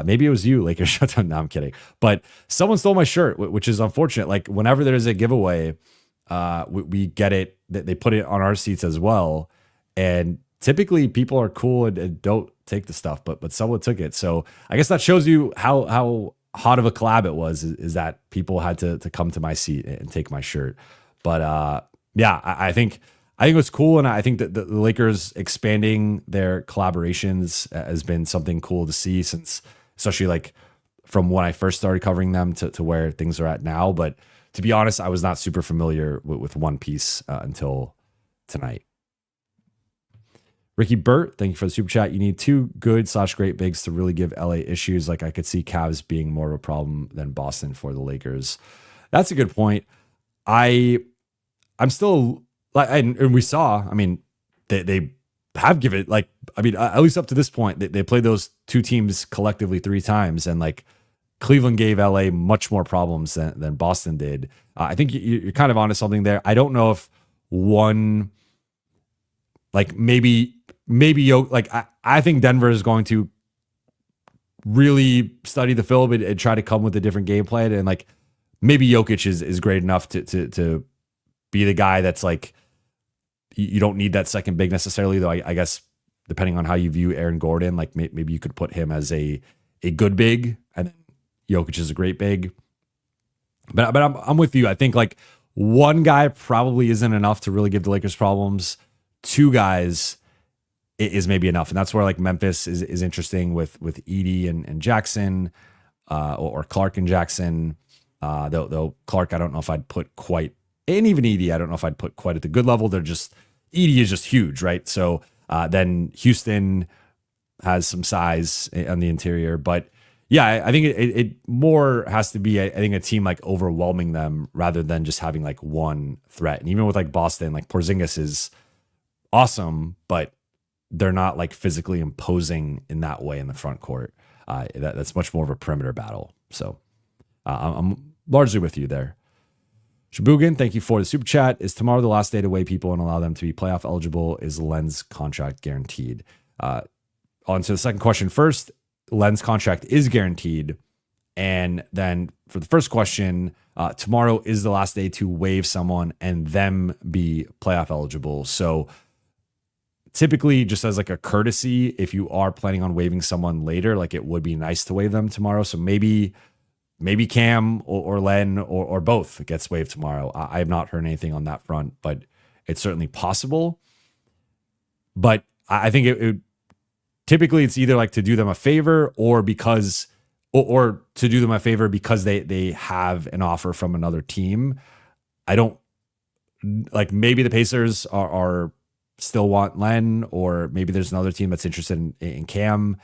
Maybe it was you, Lakers Showtime. No, I'm kidding. But someone stole my shirt, which is unfortunate. Like, whenever there's a giveaway, we get it. They put it on our seats as well, and typically people are cool and don't take the stuff, but someone took it. So I guess that shows you how hot of a collab it was, is that people had to come to my seat and take my shirt. But yeah, I think it was cool. And I think that the Lakers expanding their collaborations has been something cool to see, since, especially like from when I first started covering them to where things are at now. But to be honest, I was not super familiar with One Piece until tonight. Ricky Burt, thank you for the super chat. You need 2 good/great bigs to really give LA issues. Like, I could see Cavs being more of a problem than Boston for the Lakers. That's a good point. I'm still like, and we saw, I mean, they have given, like, I mean, at least up to this point, they played those 2 teams collectively 3 times, and like Cleveland gave LA much more problems than Boston did. I think you're kind of onto something there. I don't know if one, like maybe like I think Denver is going to really study the film and try to come with a different game plan, and like maybe Jokic is great enough to be the guy that's like, you don't need that second big necessarily, though I guess depending on how you view Aaron Gordon, like maybe you could put him as a good big, and then Jokic is a great big. But I'm with you. I think like one guy probably isn't enough to really give the Lakers problems. Two guys is maybe enough, and that's where like Memphis is interesting with Edey and Jackson, or Clark and Jackson. Though Clark, I don't know if I'd put quite, and even Edey, I don't know if I'd put quite at the good level. They're just, Edey is just huge, right? So then Houston has some size on the interior, but yeah, I think it more has to be, I think, a team like overwhelming them rather than just having like one threat. And even with like Boston, like Porzingis is awesome, but they're not like physically imposing in that way in the front court. That's much more of a perimeter battle. So I'm largely with you there. Shabugan, thank you for the super chat. Is tomorrow the last day to weigh people and allow them to be playoff eligible? Is Len's contract guaranteed? On to the second question first. Len's contract is guaranteed. And then for the first question, tomorrow is the last day to waive someone and them be playoff eligible. So typically, just as like a courtesy, if you are planning on waiving someone later, like it would be nice to waive them tomorrow. So maybe Cam or Len or both gets waived tomorrow. I have not heard anything on that front, but it's certainly possible. But I think it typically it's either like to do them a favor or because or to do them a favor because they have an offer from another team. I don't like, maybe the Pacers are still want Len, or maybe there's another team that's interested in Cam.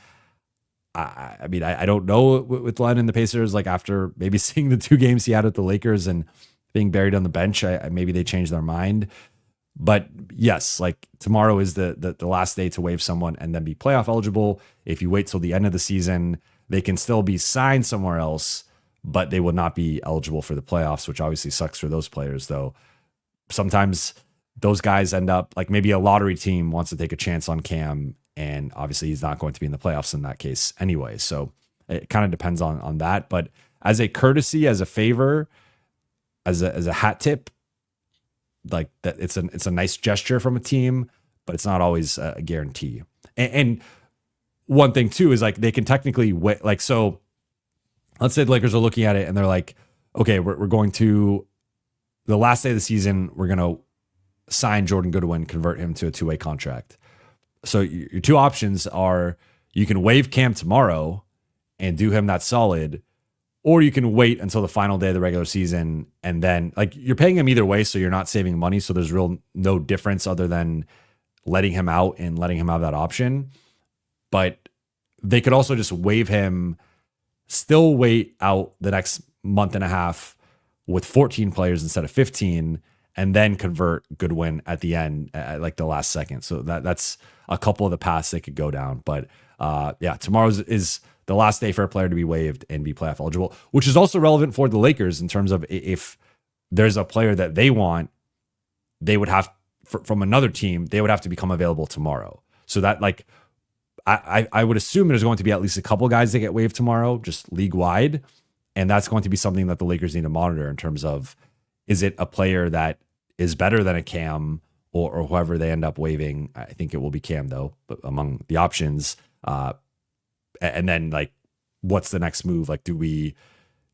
I mean, I don't know with Len and the Pacers, like after maybe seeing the 2 games he had at the Lakers and being buried on the bench, maybe they changed their mind. But yes, like tomorrow is the last day to waive someone and then be playoff eligible. If you wait till the end of the season, they can still be signed somewhere else, but they will not be eligible for the playoffs, which obviously sucks for those players, though. Sometimes those guys end up like, maybe a lottery team wants to take a chance on Cam, and obviously he's not going to be in the playoffs in that case anyway. So it kind of depends on that. But as a courtesy, as a favor, as a hat tip, like that, it's a nice gesture from a team, but it's not always a guarantee. And one thing too is like they can technically like, so let's say the Lakers are looking at it and they're like, okay, we're going to the last day of the season, we're going to sign Jordan Goodwin, convert him to a 2-way contract. So your 2 options are you can waive Cam tomorrow and do him that solid, or you can wait until the final day of the regular season and then like you're paying him either way. So you're not saving money. So there's no difference other than letting him out and letting him have that option. But they could also just waive him, still wait out the next month and a half with 14 players instead of 15, and then convert Goodwin at the end at like the last second. So that's a couple of the paths they could go down. But yeah, tomorrow's is the last day for a player to be waived and be playoff eligible, which is also relevant for the Lakers in terms of if there's a player that they want, they would have from another team, they would have to become available tomorrow. So that like, I would assume there's going to be at least a couple guys that get waived tomorrow, just league wide. And that's going to be something that the Lakers need to monitor in terms of, is it a player that is better than a Cam or whoever they end up waiving? I think it will be Cam though, but among the options. And then like, what's the next move? Like, do we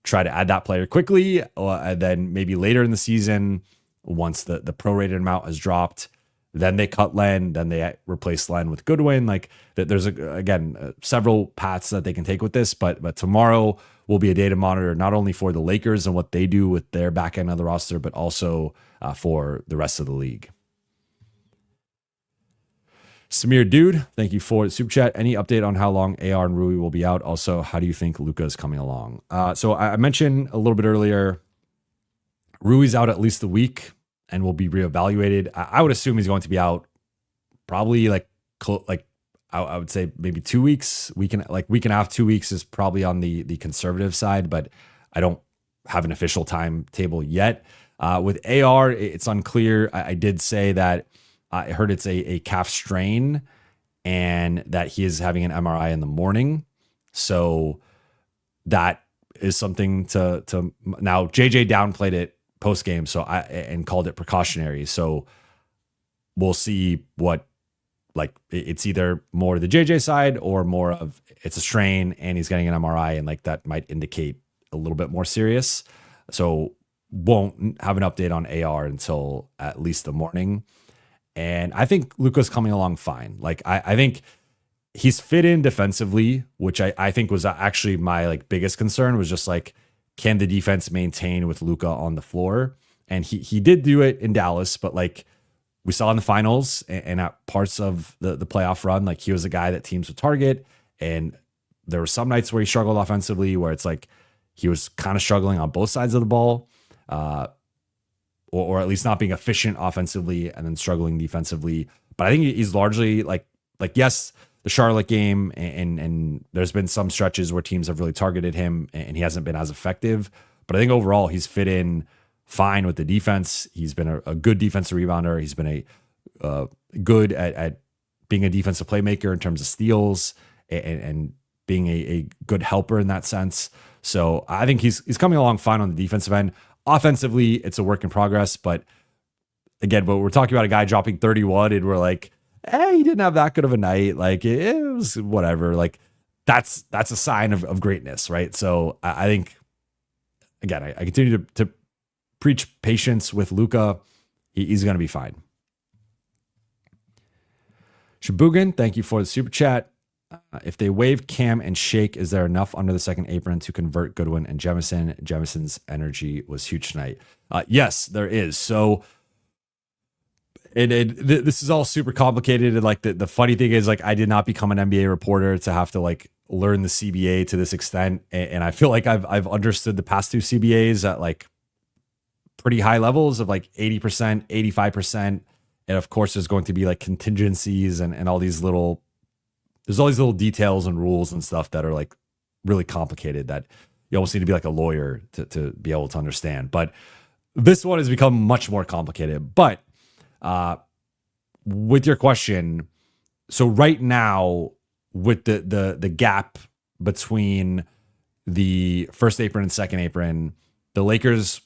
try to add that player quickly? And then maybe later in the season, once the prorated amount has dropped, then they cut Len, then they replace Len with Goodwin. Like there's several paths that they can take with this, but tomorrow will be a day to monitor not only for the Lakers and what they do with their back end of the roster, but also for the rest of the league. Samir Dude, thank you for the super chat. Any update on how long AR and Rui will be out? Also, how do you think Luka is coming along? So I mentioned a little bit earlier, Rui's out at least a week and will be reevaluated. I would assume he's going to be out probably like I would say maybe 2 weeks. Week and a half, 2 weeks is probably on the conservative side, but I don't have an official timetable yet. With AR, it's unclear. I did say that I heard it's a calf strain and that he is having an MRI in the morning. So that is something to now JJ downplayed it post game. And called it precautionary. So we'll see what like it's either more the JJ side or more of it's a strain and he's getting an MRI, and like that might indicate a little bit more serious. So won't have an update on AR until at least the morning. And I think Luka's coming along fine. Like I think he's fit in defensively, which I think was actually my like biggest concern, was just like, can the defense maintain with Luka on the floor? And he did do it in Dallas, but like we saw in the finals and at parts of the playoff run, like he was a guy that teams would target. And there were some nights where he struggled offensively, where it's like he was kind of struggling on both sides of the ball, or at least not being efficient offensively and then struggling defensively. But I think he's largely like yes, the Charlotte game, and there's been some stretches where teams have really targeted him and he hasn't been as effective. But I think overall he's fit in fine with the defense. He's been a good defensive rebounder. He's been a good at being a defensive playmaker in terms of steals and being a good helper in that sense. So I think he's coming along fine on the defensive end. Offensively, it's a work in progress. But again, but we're talking about a guy dropping 31 and we're like, hey, he didn't have that good of a night. Like it was whatever. Like that's a sign of greatness, right? So I think, again, I continue to preach patience with Luka. He's going to be fine. Shabugan, thank you for the super chat. If they waive Cam and Shake, is there enough under the second apron to convert Goodwin and Jemison? Jemison's energy was huge tonight. Yes, there is. So this is all super complicated. And like the funny thing is, like, I did not become an NBA reporter to have to like learn the CBA to this extent. And I feel like I've understood the past two CBAs at like pretty high levels of like 80%, 85%. And of course, there's going to be like contingencies and all these little, there's all these little details and rules and stuff that are like really complicated that you almost need to be like a lawyer to be able to understand. But this one has become much more complicated. But with your question, so right now with the gap between the first apron and second apron, the Lakers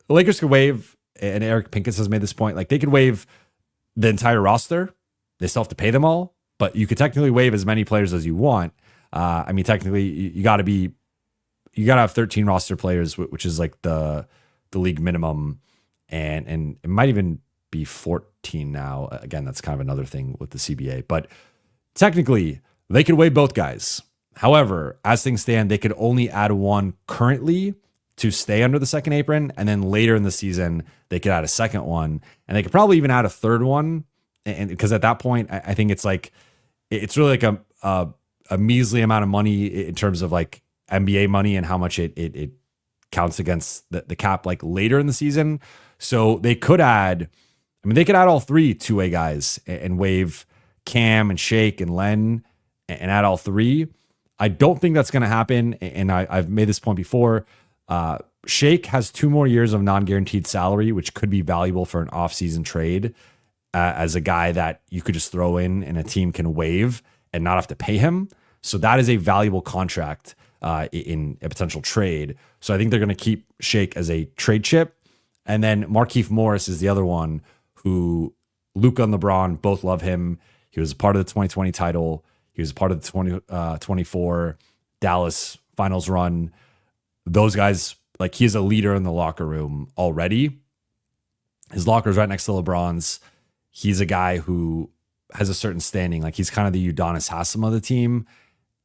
could waive, and Eric Pincus has made this point, like they could waive the entire roster. They still have to pay them all, but you could technically waive as many players as you want. I mean, technically you got to have 13 roster players, which is like the league minimum. And it might even be 14 now. Again, that's kind of another thing with the CBA, but technically they could waive both guys. However, as things stand, they could only add one currently to stay under the second apron. And then later in the season, they could add a second one, and they could probably even add a third one. And because at that point, I think it's like, it's really like a measly amount of money in terms of like NBA money and how much it counts against the cap like later in the season. So they could add, I mean, they could add all three two-way guys and waive Cam and Shake and Len and add all three. I don't think that's going to happen. And I've made this point before. Shake has 2 more years of non-guaranteed salary, which could be valuable for an off-season trade as a guy that you could just throw in and a team can waive and not have to pay him. So that is a valuable contract in a potential trade. So I think they're going to keep Shake as a trade chip. And then Markieff Morris is the other one who Luka and LeBron both love him. He was a part of the 2020 title. He was a part of the 2024 Dallas finals run. Those guys, like, he's a leader in the locker room already. His locker is right next to LeBron's. He's a guy who has a certain standing. Like, he's kind of the Udonis Haslem of the team,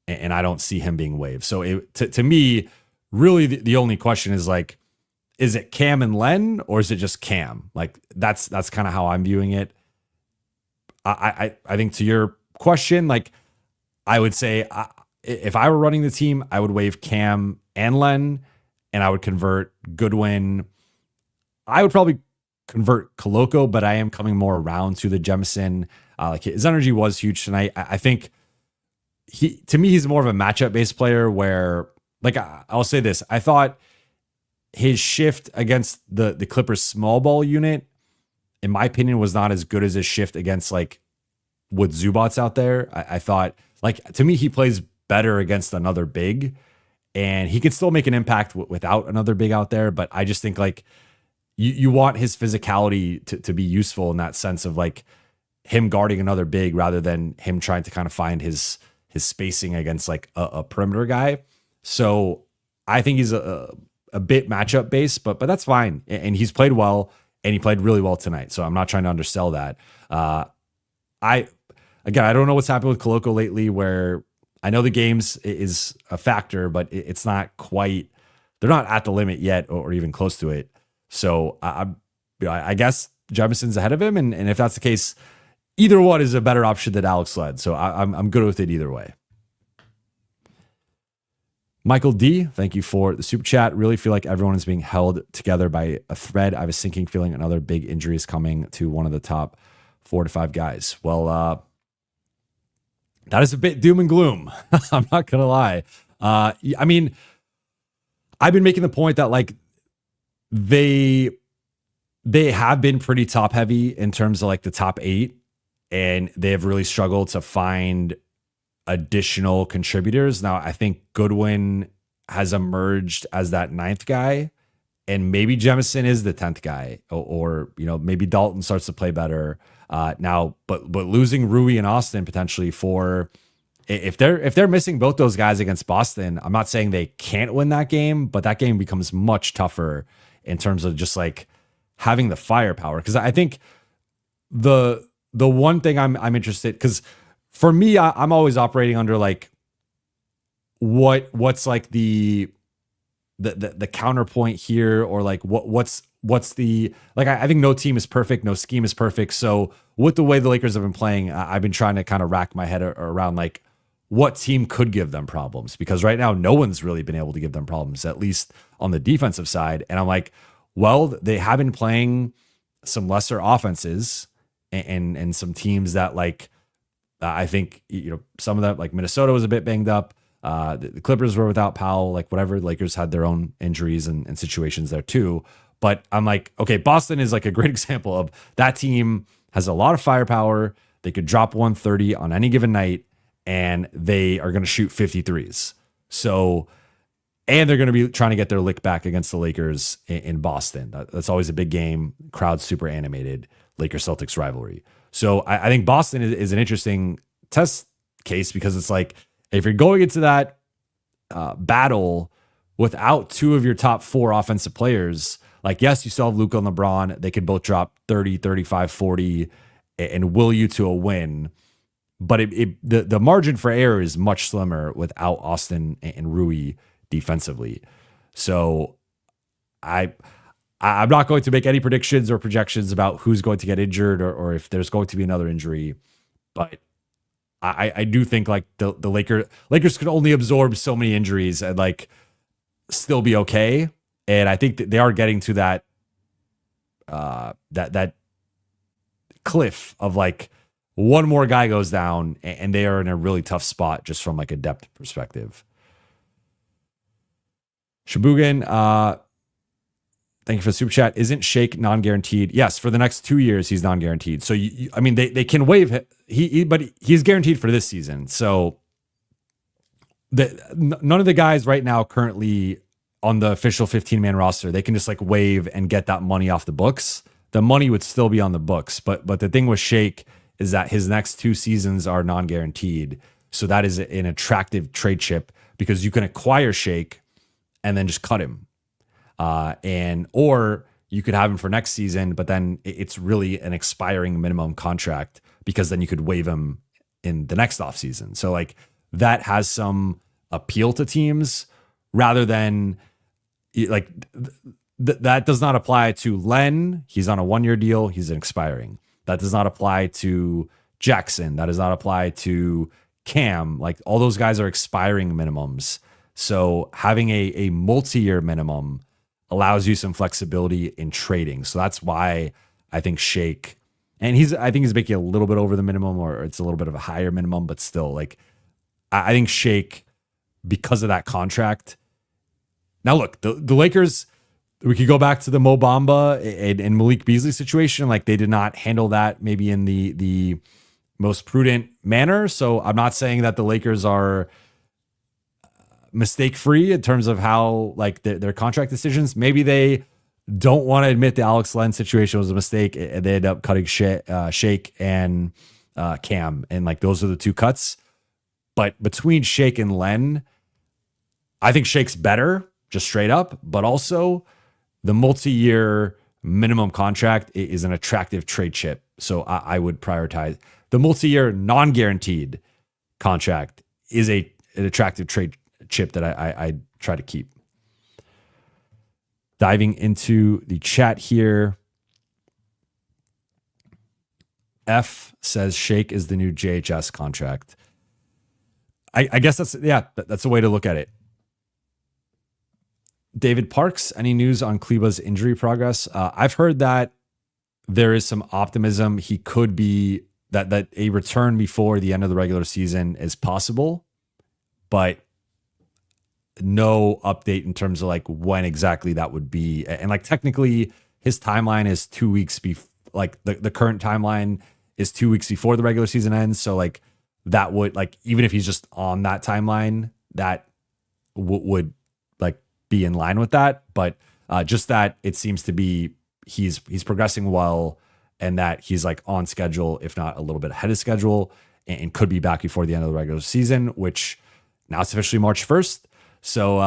and I don't see him being waived. So to me, really the only question is like, is it Cam and Len, or is it just Cam? Like, that's kind of how I'm viewing it. I think to your question, like, I would say if I were running the team, I would waive Cam and Len, and I would convert Goodwin. I would probably convert Koloko, but I am coming more around to the Jemison. Like, his energy was huge tonight. I think to me, he's more of a matchup based player where, like, I'll say this. I thought his shift against the Clippers small ball unit, in my opinion, was not as good as his shift against, like, with Zubats out there. I thought, like, to me, he plays better against another big, and he could still make an impact without another big out there. But I just think, like, you want his physicality to be useful in that sense of, like, him guarding another big rather than him trying to kind of find his spacing against like a perimeter guy. So I think he's a bit matchup based, but that's fine. And he's played well, and he played really well tonight. So I'm not trying to undersell that. I don't know what's happened with Koloko lately, where I know the games is a factor, but it's not quite, they're not at the limit yet or even close to it. So I guess Jefferson's ahead of him. And if that's the case, either one is a better option than Alex Led. So I'm good with it either way. Michael D, thank you for the super chat. Really feel like everyone is being held together by a thread. I have a sinking feeling another big injury is coming to one of the top 4 to 5 guys. Well, that is a bit doom and gloom. I'm not going to lie. I mean, I've been making the point that like they have been pretty top heavy in terms of like the top 8, and they have really struggled to find additional contributors. Now, I think Goodwin has emerged as that 9th guy, and maybe Jemison is the 10th guy, or maybe Dalton starts to play better now. But losing Rui and Austin potentially for if they're missing both those guys against Boston, I'm not saying they can't win that game, but that game becomes much tougher in terms of just like having the firepower. Because I think the one thing I'm interested, because for me, I'm always operating under like what's like the counterpoint here, or like what's the like I think no team is perfect, no scheme is perfect. So with the way the Lakers have been playing, I've been trying to kind of rack my head around like what team could give them problems, because right now no one's really been able to give them problems, at least on the defensive side. And I'm like, well, they have been playing some lesser offenses and some teams that like I think some of that, like Minnesota was a bit banged up. The Clippers were without Powell, like whatever. Lakers had their own injuries and situations there too. But I'm like, okay, Boston is like a great example of that team has a lot of firepower. They could drop 130 on any given night, and they are going to shoot 53s. So, and they're going to be trying to get their lick back against the Lakers in Boston. That's always a big game. Crowd super animated. Lakers-Celtics rivalry. So I think Boston is an interesting test case, because it's like, if you're going into that battle without 2 of your top 4 offensive players, like, yes, you still have Luka and LeBron. They could both drop 30, 35, 40 and will you to a win. But the margin for error is much slimmer without Austin and Rui defensively. So I'm not going to make any predictions or projections about who's going to get injured or if there's going to be another injury. But I do think like the Lakers could only absorb so many injuries and like still be okay. And I think that they are getting to that that cliff of like one more guy goes down and they are in a really tough spot just from like a depth perspective. Shabugan, thank you for the super chat. Isn't Shake non-guaranteed? Yes, for the next 2 years he's non-guaranteed. So I mean they can waive him. But he's guaranteed for this season. So none of the guys right now currently on the official 15-man roster, they can just like waive and get that money off the books. The money would still be on the books. But the thing with Shake is that his next 2 seasons are non-guaranteed. So that is an attractive trade chip, because you can acquire Shake and then just cut him. Or you could have him for next season, but then it's really an expiring minimum contract, because then you could waive him in the next offseason. So like that has some appeal to teams, rather than like that does not apply to Len. He's on a 1-year deal. He's expiring. That does not apply to Jackson. That does not apply to Cam. Like all those guys are expiring minimums. So having a multi-year minimum allows you some flexibility in trading. So that's why I think Shake, and I think he's making a little bit over the minimum, or it's a little bit of a higher minimum, but still like, I think Shake, because of that contract. Now look, the Lakers, we could go back to the Mo Bamba and Malik Beasley situation. Like they did not handle that maybe in the most prudent manner. So I'm not saying that the Lakers are mistake free in terms of how like their contract decisions. Maybe they Don't want to admit the Alex Len situation was a mistake, and they end up cutting Shake and Cam, and like those are the two cuts. But between Shake and Len, I think Shake's better, just straight up, but also the multi-year minimum contract is an attractive trade chip. So I would prioritize the multi-year non-guaranteed contract is an attractive trade chip that I try to keep. Diving into the chat here. F says Shake is the new JHS contract. I guess that's a way to look at it. David Parks, any news on Kleba's injury progress? I've heard that there is some optimism he could be that a return before the end of the regular season is possible, but no update in terms of like when exactly that would be. And like technically his timeline is 2 weeks before, like the current timeline is 2 weeks before the regular season ends. So like that would like, even if he's just on that timeline, that would like be in line with that. But just that it seems to be, he's progressing well and that he's like on schedule, if not a little bit ahead of schedule, and could be back before the end of the regular season, which now it's officially March 1st. So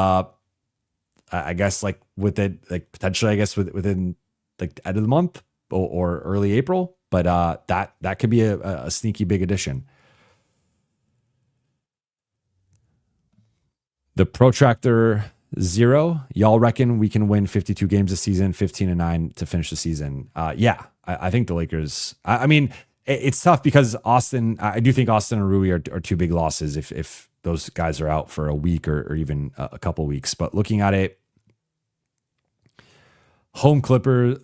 I guess like with it, like potentially, I guess within like the end of the month or early April, but that could be a sneaky big addition. The Protractor 0, y'all reckon we can win 52 games this season, 15-9 to finish the season? Yeah, I think the Lakers. I mean, it's tough because Austin. I do think Austin and Rui are two big losses if those guys are out for a week or even a couple weeks. But looking at it, home Clippers,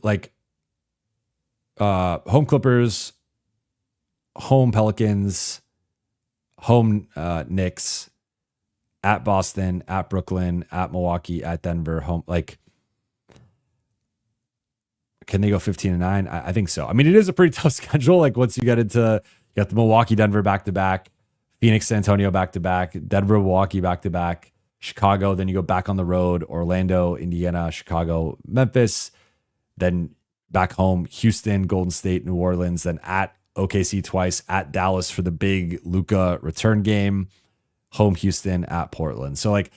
home Pelicans, home Knicks, at Boston, at Brooklyn, at Milwaukee, at Denver, home. Like, can they go 15-9? I think so. I mean, it is a pretty tough schedule. Like once you get into, you got the Milwaukee, Denver back-to-back, Phoenix, San Antonio back-to-back, Denver, Milwaukee back-to-back, Chicago. Then you go back on the road, Orlando, Indiana, Chicago, Memphis. Then back home, Houston, Golden State, New Orleans. Then at OKC twice, at Dallas for the big Luka return game. Home Houston, at Portland. So like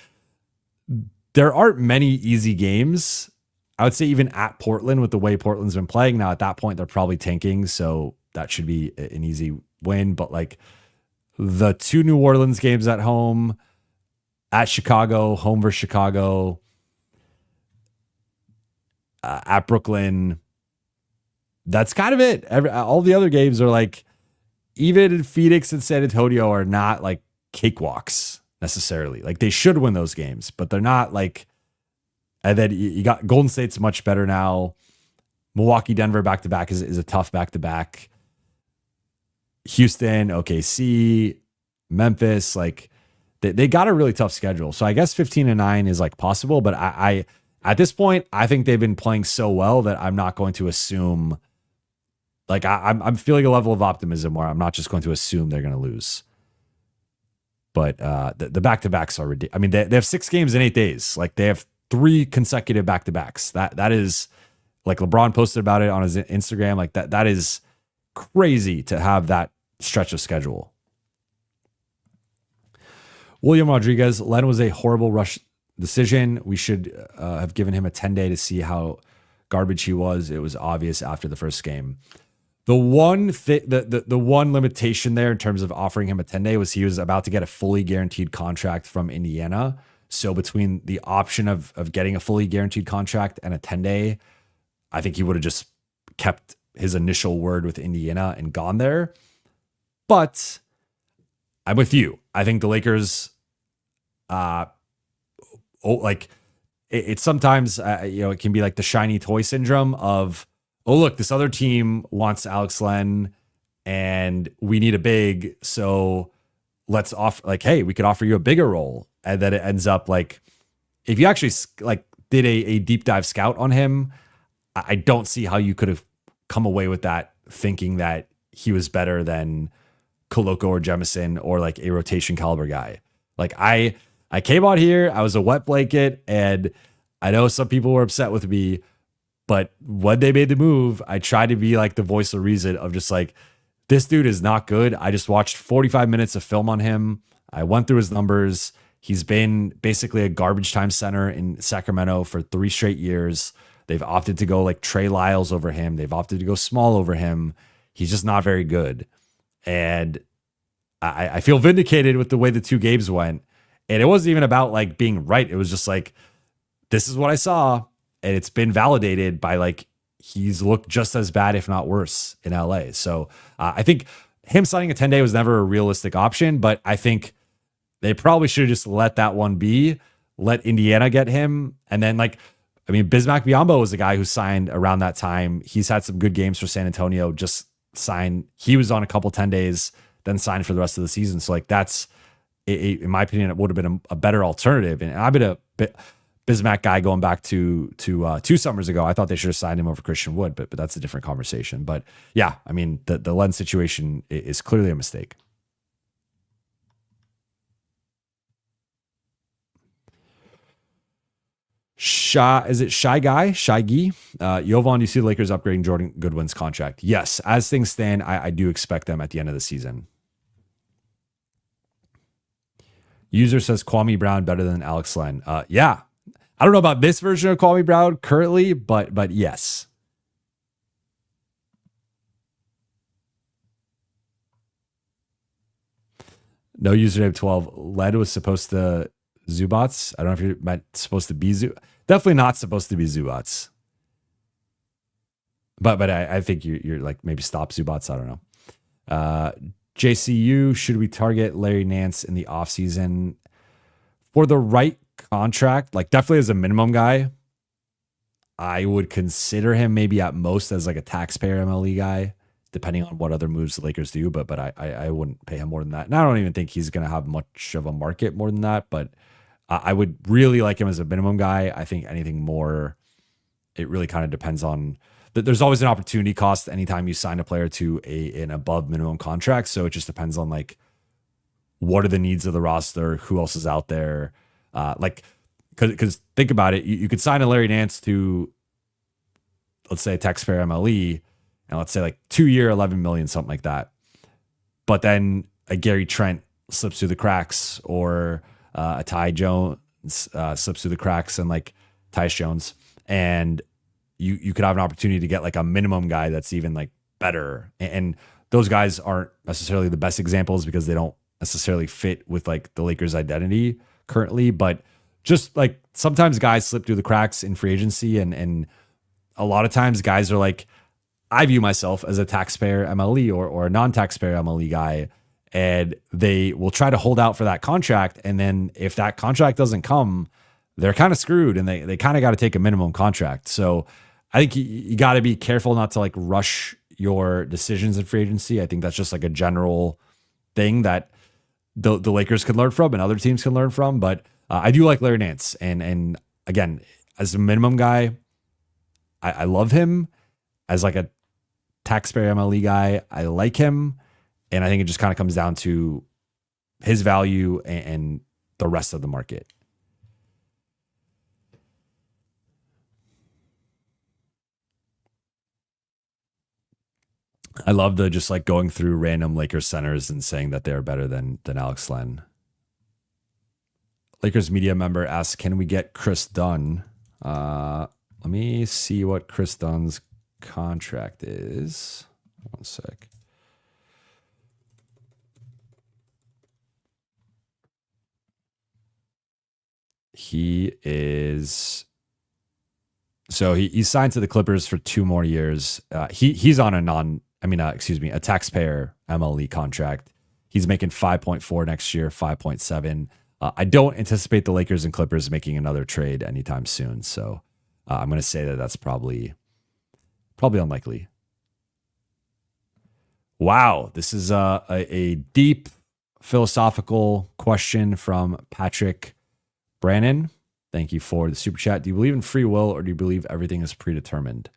there aren't many easy games. I would say even at Portland with the way Portland's been playing. Now at that point, they're probably tanking. So that should be an easy win. But like the two New Orleans games at home, at Chicago, home versus Chicago, at Brooklyn, that's kind of it. All the other games are like, even Phoenix and San Antonio are not like cakewalks necessarily. Like they should win those games, but they're not like. And then you got Golden State's much better now. Milwaukee, Denver back-to-back is a tough back-to-back. Houston, OKC, Memphis, like they got a really tough schedule. So I guess 15-9 is like possible, but I at this point, I think they've been playing so well that I'm not going to assume, like I'm feeling a level of optimism where I'm not just going to assume they're going to lose. But the back-to-backs are ridiculous. I mean, they have 6 games in 8 days. Like they have 3 consecutive back-to-backs. That is like LeBron posted about it on his Instagram. Like that is crazy to have that stretch of schedule. William Rodriguez, Len was a horrible rush decision. We should have given him a 10-day to see how garbage he was. It was obvious after the first game. The one the one limitation there in terms of offering him a 10-day was he was about to get a fully guaranteed contract from Indiana. So between the option of getting a fully guaranteed contract and a 10-day, I think he would have just kept his initial word with Indiana and gone there. But I'm with you. I think the Lakers, it's sometimes, it can be like the shiny toy syndrome of, oh, look, this other team wants Alex Len and we need a big. So let's offer, like, hey, we could offer you a bigger role. And then it ends up like, if you actually like did a deep dive scout on him, I don't see how you could have come away with that thinking that he was better than Koloko or Jemison or like a rotation caliber guy. Like I came out here, I was a wet blanket, and I know some people were upset with me, But when they made the move, I tried to be like the voice of reason of just like, this dude is not good. I just watched 45 minutes of film on him. I went through his numbers. He's been basically a garbage time center in Sacramento for 3 straight years. They've opted to go like Trey Lyles over him. They've opted to go small over him. He's just not very good. And I feel vindicated with the way the 2 games went. And it wasn't even about like being right. It was just like, this is what I saw. And it's been validated by like, he's looked just as bad, if not worse, in LA. So I think him signing a 10-day was never a realistic option, but I think they probably should have just let that one be, let Indiana get him. And then like, I mean, Bismack Biyombo was a guy who signed around that time. He's had some good games for San Antonio, just signed. He was on a couple 10 days, then signed for the rest of the season. So like that's, in my opinion, it would have been a better alternative. And I've been a Bismack guy going back to 2 summers ago. I thought they should have signed him over Christian Wood, but that's a different conversation. But yeah, I mean, the Len situation is clearly a mistake. Is it Shy Guy? Jovan, do you see the Lakers upgrading Jordan Goodwin's contract? Yes. As things stand, I do expect them at the end of the season. User says Kwame Brown better than Alex Len. Yeah. I don't know about this version of Kwame Brown currently, but yes. No username 12. Led was supposed to Zubats. I don't know if you're supposed to be definitely not supposed to be Zubats. But I think you're like maybe stop Zubats. I don't know. JCU, should we target Larry Nance in the offseason for the right contract? Like definitely as a minimum guy, I would consider him maybe at most as like a taxpayer MLE guy, depending on what other moves the Lakers do. But I wouldn't pay him more than that. And I don't even think he's going to have much of a market more than that. But I would really like him as a minimum guy. I think anything more, it really kind of depends on. There's always an opportunity cost anytime you sign a player to an above minimum contract. So it just depends on like, what are the needs of the roster? Who else is out there? Because think about it, you could sign a Larry Nance to, let's say a taxpayer MLE, and let's say like 2-year, 11 million, something like that. But then a Gary Trent slips through the cracks, or a Ty Jones slips through the cracks, and like Tyus Jones, and you could have an opportunity to get like a minimum guy that's even like better. And those guys aren't necessarily the best examples because they don't necessarily fit with like the Lakers' identity currently. But just like sometimes guys slip through the cracks in free agency, and a lot of times guys are like, I view myself as a taxpayer MLE or a non-taxpayer MLE guy, and they will try to hold out for that contract. And then if that contract doesn't come, they're kind of screwed, and they kind of got to take a minimum contract. So I think you got to be careful not to like rush your decisions in free agency. I think that's just like a general thing that the Lakers can learn from and other teams can learn from. But I do like Larry Nance. And again, as a minimum guy, I love him. As like a taxpayer MLE guy, I like him. And I think it just kind of comes down to his value and the rest of the market. I love the just like going through random Lakers centers and saying that they're better than Alex Len. Lakers media member asks, can we get Chris Dunn? Let me see what Chris Dunn's contract is. 1 sec. He signed to the Clippers for 2 more years. He's on a taxpayer MLE contract. He's making 5.4 next year, 5.7. I don't anticipate the Lakers and Clippers making another trade anytime soon. So I'm going to say that that's probably unlikely. Wow. This is a deep philosophical question from Patrick Brannon. Thank you for the super chat. Do you believe in free will, or do you believe everything is predetermined?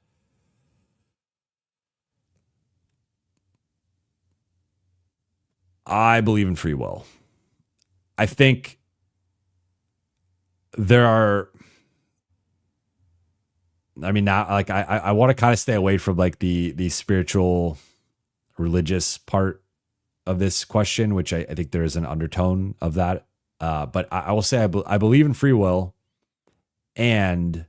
I believe in free will. I think there are I mean, now like I want to kind of stay away from like the spiritual, religious part of this question, which I think there is an undertone of that. But I will say I believe in free will, and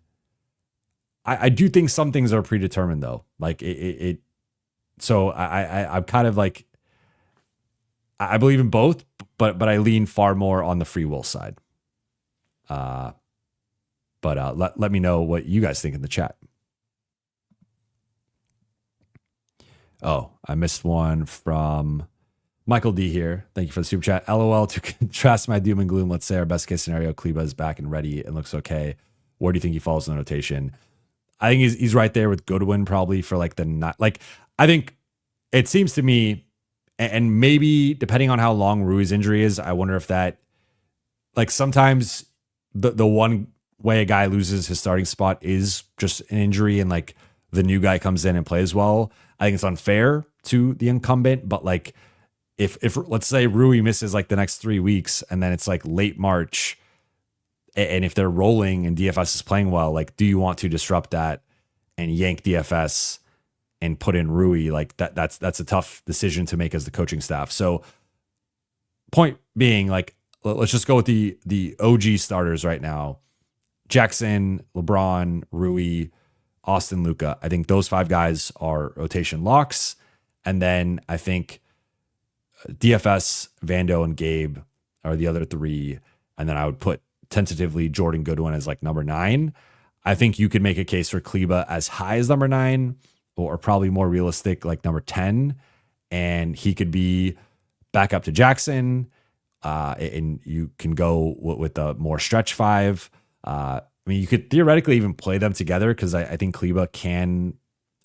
I do think some things are predetermined though. Like it so I'm kind of like, I believe in both, but I lean far more on the free will side. But let me know what you guys think in the chat. Oh, I missed one from Michael D here. Thank you for the super chat. LOL, to contrast my doom and gloom, let's say our best case scenario, Kleba is back and ready and looks okay. Where do you think he falls in the rotation? I think he's right there with Goodwin probably for like the not like, I think it seems to me, and maybe depending on how long Rui's injury is, I wonder if that, like sometimes the one way a guy loses his starting spot is just an injury and like the new guy comes in and plays well. I think it's unfair to the incumbent, but like if let's say Rui misses like the next 3 weeks and then it's like late March, and if they're rolling and DFS is playing well, like do you want to disrupt that and yank DFS and put in Rui? Like that's a tough decision to make as the coaching staff. So point being, like let's just go with the OG starters right now. Jackson, LeBron, Rui, Austin, Luka. I think those 5 guys are rotation locks. And then I think DFS, Vando, and Gabe are the other 3. And then I would put tentatively Jordan Goodwin as like number 9. I think you could make a case for Kleba as high as number 9, or probably more realistic like number 10. And he could be back up to Jackson. And you can go with the more stretch 5. I mean, you could theoretically even play them together because I think Kleba can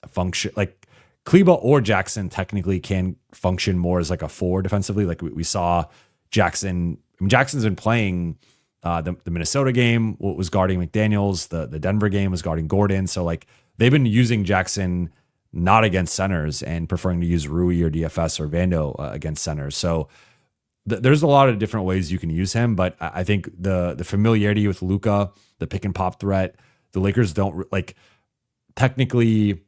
function, like Kleba or Jackson technically can function more as like a 4 defensively. Like we saw Jackson. I mean, Jackson's been playing the Minnesota game was guarding McDaniels. The Denver game was guarding Gordon. So like they've been using Jackson not against centers and preferring to use Rui or DFS or Vando against centers. So there's a lot of different ways you can use him, but I think the familiarity with Luka, the pick and pop threat, the Lakers don't like technically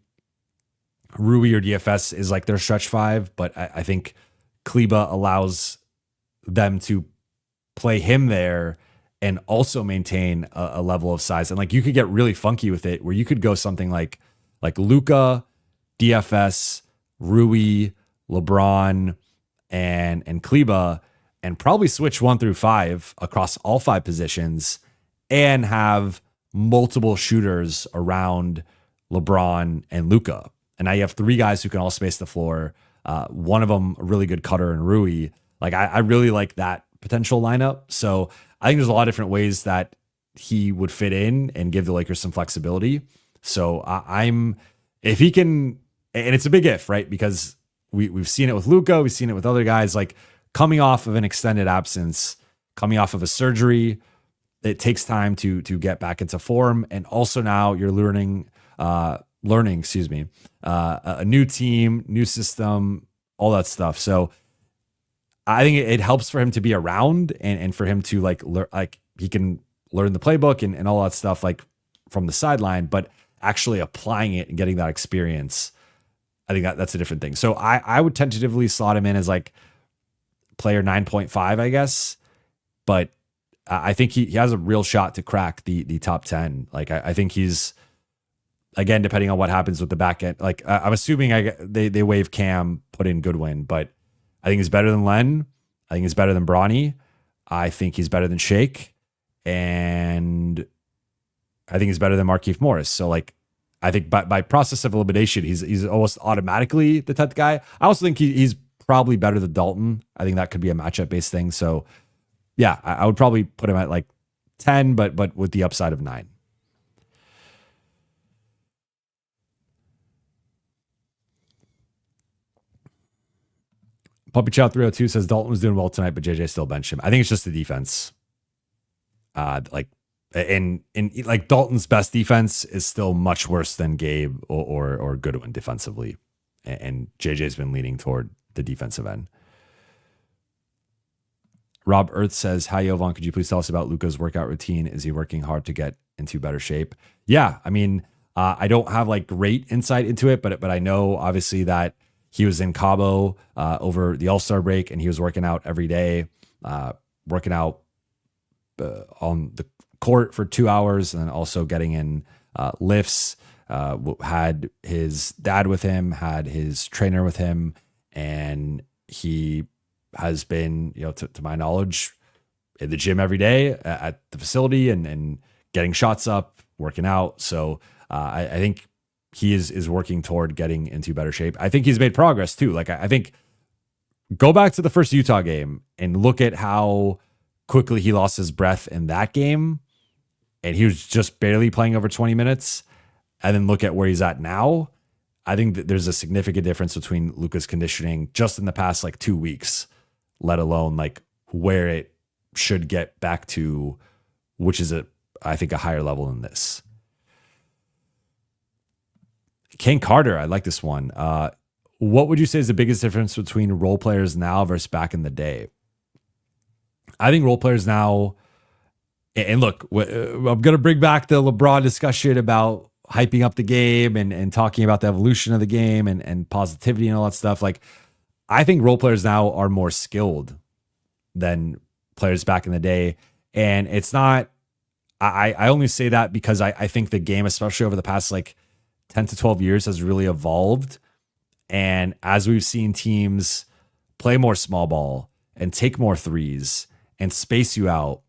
Rui or DFS is like their stretch 5, but I think Kleba allows them to play him there and also maintain a level of size. And like you could get really funky with it where you could go something like Luka, DFS, Rui, LeBron, and Kleba, and probably switch 1 through 5 across all 5 positions and have multiple shooters around LeBron and Luka. And now you have 3 guys who can all space the floor. One of them a really good cutter and Rui. Like I really like that potential lineup. So I think there's a lot of different ways that he would fit in and give the Lakers some flexibility. So if he can, and it's a big if, right? Because we've seen it with Luka, we've seen it with other guys, like coming off of an extended absence, coming off of a surgery, it takes time to get back into form. And also now you're learning, a new team, new system, all that stuff. So I think it helps for him to be around and for him to like he can learn the playbook and all that stuff like from the sideline, but actually applying it and getting that experience, I think that's a different thing. So I would tentatively slot him in as like player 9.5, I guess. But I think he has a real shot to crack the top 10. Like I think he's, again, depending on what happens with the back end, like I'm assuming they waive Cam, put in Goodwin, but I think he's better than Len. I think he's better than Bronny. I think he's better than Shake. And I think he's better than Markieff Morris. So like, I think by process of elimination, he's almost automatically the 10th guy. I also think he's probably better than Dalton. I think that could be a matchup based thing. So yeah, I would probably put him at like 10, but with the upside of 9. Puppy Chow 302 says Dalton was doing well tonight, but JJ still benched him. I think it's just the defense. And like Dalton's best defense is still much worse than Gabe or Goodwin defensively. And JJ's been leaning toward the defensive end. Rob Earth says, hi, Jovan, could you please tell us about Luka's workout routine? Is he working hard to get into better shape? Yeah, I mean, I don't have like great insight into it, but I know obviously that he was in Cabo over the All-Star break, and he was working out every day, working out on the court for 2 hours, and then also getting in lifts. Had his dad with him, had his trainer with him, and he has been, to my knowledge, in the gym every day at the facility and getting shots up, working out. So I think he is working toward getting into better shape. I think he's made progress too. Like I think go back to the first Utah game and look at how quickly he lost his breath in that game. And he was just barely playing over 20 minutes. And then look at where he's at now. I think that there's a significant difference between Luka's conditioning just in the past like 2 weeks, let alone like where it should get back to, which is I think a higher level than this. Kane Carter, I like this one. What would you say is the biggest difference between role players now versus back in the day? I think role players now, and look, I'm going to bring back the LeBron discussion about hyping up the game and talking about the evolution of the game and positivity and all that stuff. Like, I think role players now are more skilled than players back in the day. And it's not, I only say that because I think the game, especially over the past like 10 to 12 years, has really evolved. And as we've seen teams play more small ball and take more threes and space you out,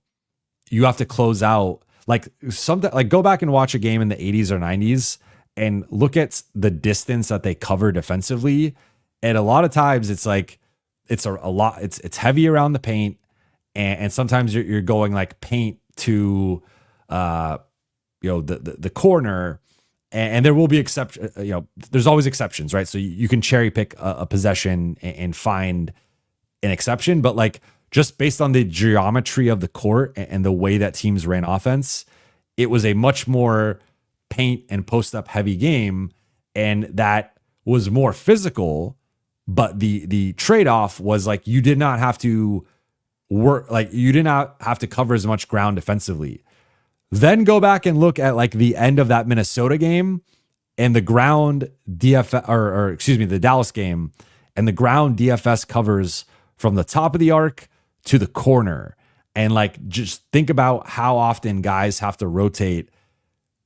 you have to close out. Like something like go back and watch a game in the 80s or 90s and look at the distance that they cover defensively. And a lot of times it's like it's a lot, it's heavy around the paint, and sometimes you're going like paint to the corner, and there will be exception. There's always exceptions, right? So you can cherry pick a possession and find an exception, but like just based on the geometry of the court and the way that teams ran offense, it was a much more paint and post up heavy game, and that was more physical. But the trade-off was like you did not have to work, like you did not have to cover as much ground defensively. Then go back and look at like the end of that Minnesota game and the ground DFS, or excuse me, the Dallas game, and the ground DFS covers from the top of the arc to the corner. And like just think about how often guys have to rotate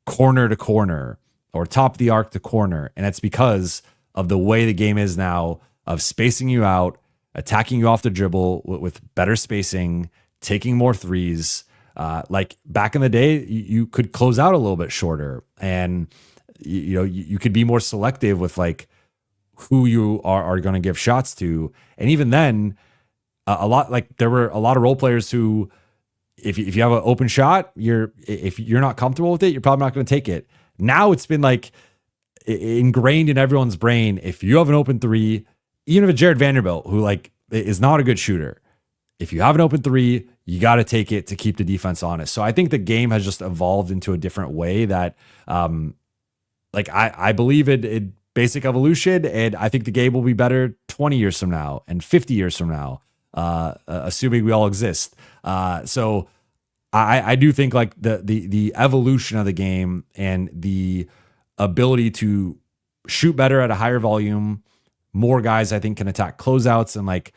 corner to corner or top of the arc to corner. And it's because of the way the game is now, of spacing you out, attacking you off the dribble with better spacing, taking more threes. Like back in the day, you could close out a little bit shorter, and you could be more selective with like who you are going to give shots to. And even then, there were a lot of role players who, if you have an open shot, if you're not comfortable with it, you're probably not going to take it. Now it's been like ingrained in everyone's brain. If you have an open three, even if it's Jared Vanderbilt, who like is not a good shooter, if you have an open three, you got to take it to keep the defense honest. So I think the game has just evolved into a different way that, I believe in basic evolution, and I think the game will be better 20 years from now and 50 years from now, assuming we all exist. So I do think like the evolution of the game and the ability to shoot better at a higher volume, more guys I think can attack closeouts, and like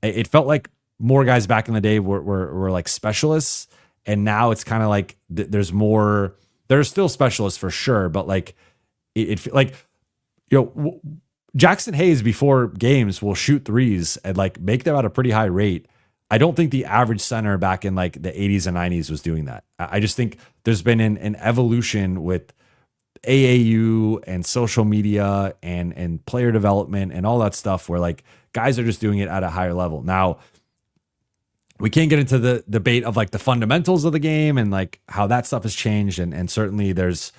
it felt like more guys back in the day were like specialists, and now it's kind of like there's more. There's still specialists for sure, but like it like Jackson Hayes before games will shoot threes and like make them at a pretty high rate. I don't think the average center back in like the 80s and 90s was doing that. I just think there's been an evolution with AAU and social media and player development and all that stuff where like guys are just doing it at a higher level. Now, we can't get into the debate of like the fundamentals of the game and like how that stuff has changed. And certainly there's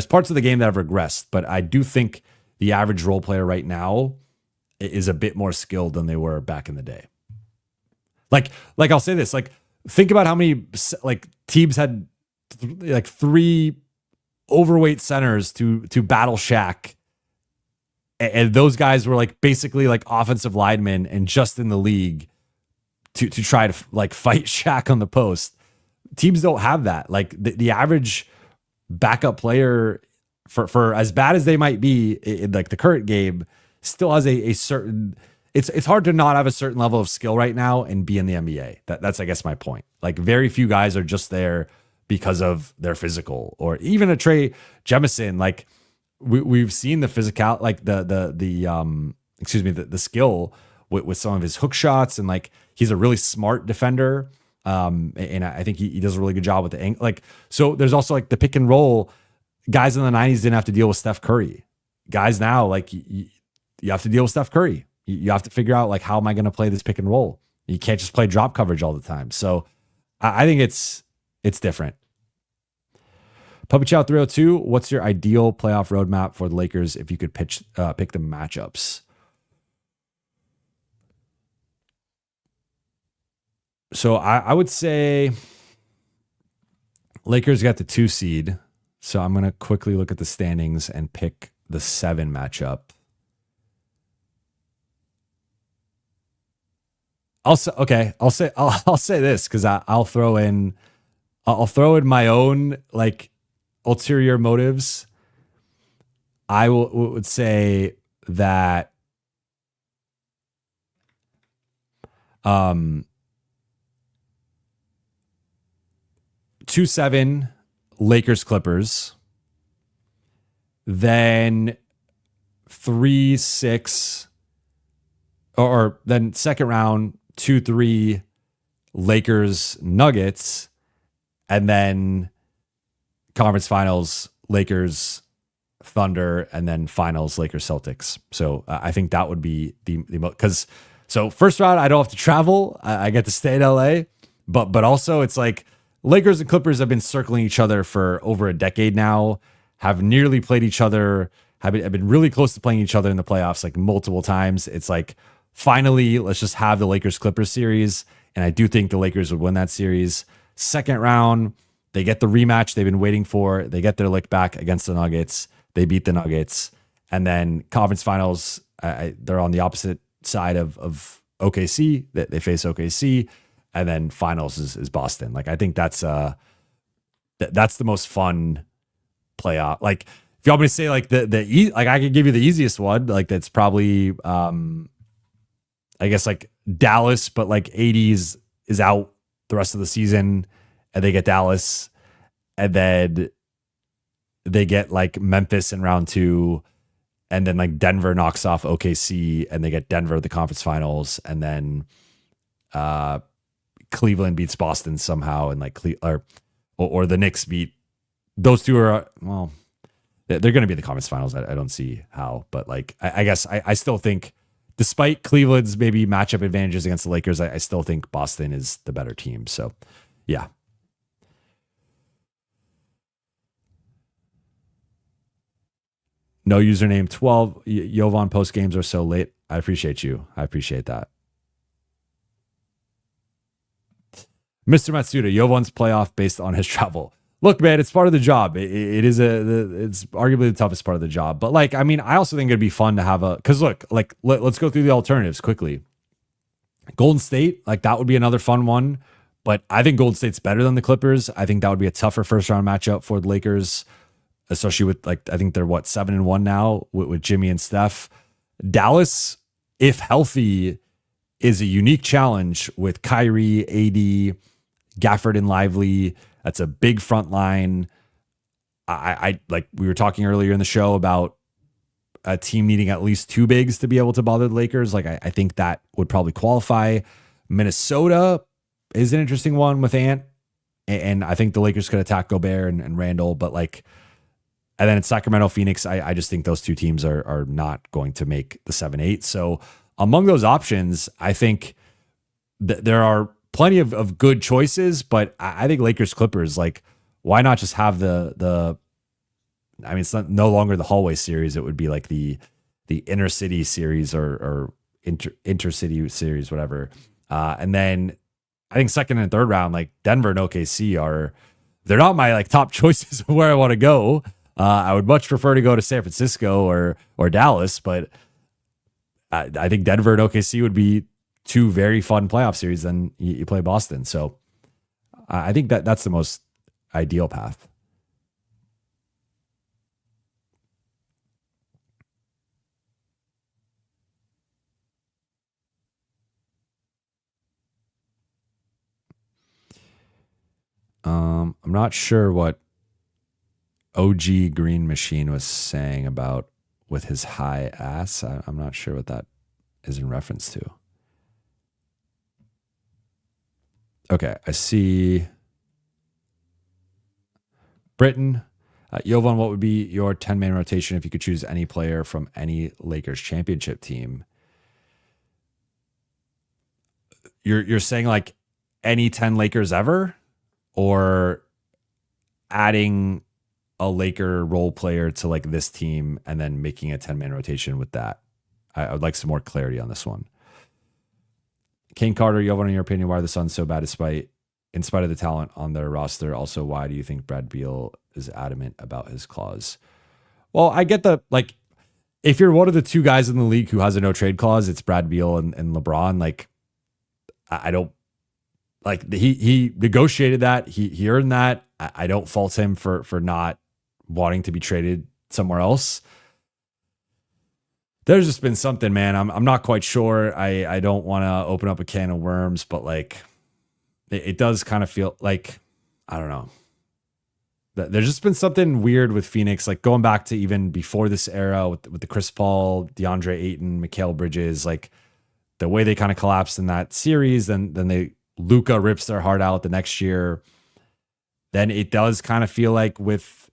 parts of the game that have regressed, but I do think the average role player right now is a bit more skilled than they were back in the day. Like I'll say this, like think about how many like teams had like three overweight centers to battle Shaq, and those guys were like basically like offensive linemen and just in the league to try to like fight Shaq on the post. Teams don't have that. Like the average backup player for as bad as they might be in like the current game, still has a certain. It's hard to not have a certain level of skill right now and be in the NBA. That's I guess my point. Like very few guys are just there because of their physical, or even a Trey Jemison. Like we've seen the physical, like the skill with some of his hook shots, and like he's a really smart defender. And I think he does a really good job with the angle. Like, so there's also like the pick and roll. Guys in the 90s didn't have to deal with Steph Curry. Guys now, like you have to deal with Steph Curry. You have to figure out like, how am I going to play this pick and roll? You can't just play drop coverage all the time. So I think it's different. Puppy Chow 302, what's your ideal playoff roadmap for the Lakers if you could pick the matchups? So I would say Lakers got the 2 seed. So I'm going to quickly look at the standings and pick the 7 matchup. I'll say this because I'll throw in my own like ulterior motives. I would say that 2-7 Lakers Clippers, then 3-6 or then second round 2-3 Lakers Nuggets, and then conference finals Lakers Thunder, and then finals Lakers Celtics. So I think that would be the because so first round I don't have to travel, I get to stay in LA, but also it's like Lakers and Clippers have been circling each other for over a decade now, have nearly played each other, have been really close to playing each other in the playoffs like multiple times. It's like, finally, let's just have the Lakers-Clippers series, and I do think the Lakers would win that series. Second round, they get the rematch they've been waiting for. They get their lick back against the Nuggets. They beat the Nuggets. And then conference finals, they're on the opposite side of OKC. They face OKC. And then finals is Boston. Like, I think that's the most fun playoff. Like, if you want me to say like like I could give you the easiest one. Like that's probably I guess like Dallas, but like 80s is out the rest of the season, and they get Dallas, and then they get like Memphis in round 2, and then like Denver knocks off OKC, and they get Denver at the conference finals, and then Cleveland beats Boston somehow, and like or the Knicks beat those two are well, they're going to be in the conference finals. I don't see how, but like I guess I still think, despite Cleveland's maybe matchup advantages against the Lakers, I still think Boston is the better team. So, yeah. No username 12. Jovan, post games are so late. I appreciate you. I appreciate that. Mr. Matsuda, Jovan's playoff based on his travel. Look, man, it's part of the job. It's arguably the toughest part of the job. But like, I mean, I also think it'd be fun to have because look, like let's go through the alternatives quickly. Golden State, like that would be another fun one. But I think Golden State's better than the Clippers. I think that would be a tougher first round matchup for the Lakers, especially with like, I think they're 7-1 now with Jimmy and Steph. Dallas, if healthy, is a unique challenge with Kyrie, AD, Gafford, and Lively. That's a big front line. I like we were talking earlier in the show about a team needing at least 2 bigs to be able to bother the Lakers. Like I think that would probably qualify. Minnesota is an interesting one with Ant, and I think the Lakers could attack Gobert and Randall, but like, and then it's Sacramento, Phoenix. I just think those 2 teams are not going to make the 7-8. So among those options, I think there are plenty of good choices, but I think Lakers Clippers, like, why not just have the I mean, it's no longer the hallway series. It would be like the inner city series or intercity series, whatever. And then I think second and third round, like Denver and OKC they're not my like top choices of where I want to go. I would much prefer to go to San Francisco or Dallas, but I think Denver and OKC would be 2 very fun playoff series. Then you play Boston. So I think that's the most ideal path. I'm not sure what OG Green Machine was saying about with his high ass. I'm not sure what that is in reference to. Okay, I see Britain. Jovan, what would be your 10-man rotation if you could choose any player from any Lakers championship team? You're saying like any 10 Lakers ever, or adding a Laker role player to like this team and then making a 10-man rotation with that? I would like some more clarity on this one. Kane Carter, Jovan, in your opinion, why are the Suns so bad in spite of the talent on their roster? Also, why do you think Brad Beal is adamant about his clause? Well, I get like, if you're one of the two guys in the league who has a no trade clause, it's Brad Beal and LeBron. Like, I don't like he negotiated that. He earned that. I don't fault him for not wanting to be traded somewhere else. There's just been something, man. I'm not quite sure. I don't want to open up a can of worms, but like it does kind of feel like, I don't know. There's just been something weird with Phoenix, like going back to even before this era with the Chris Paul, DeAndre Ayton, Mikal Bridges, like the way they kind of collapsed in that series. Then Luka rips their heart out the next year. Then it does kind of feel like with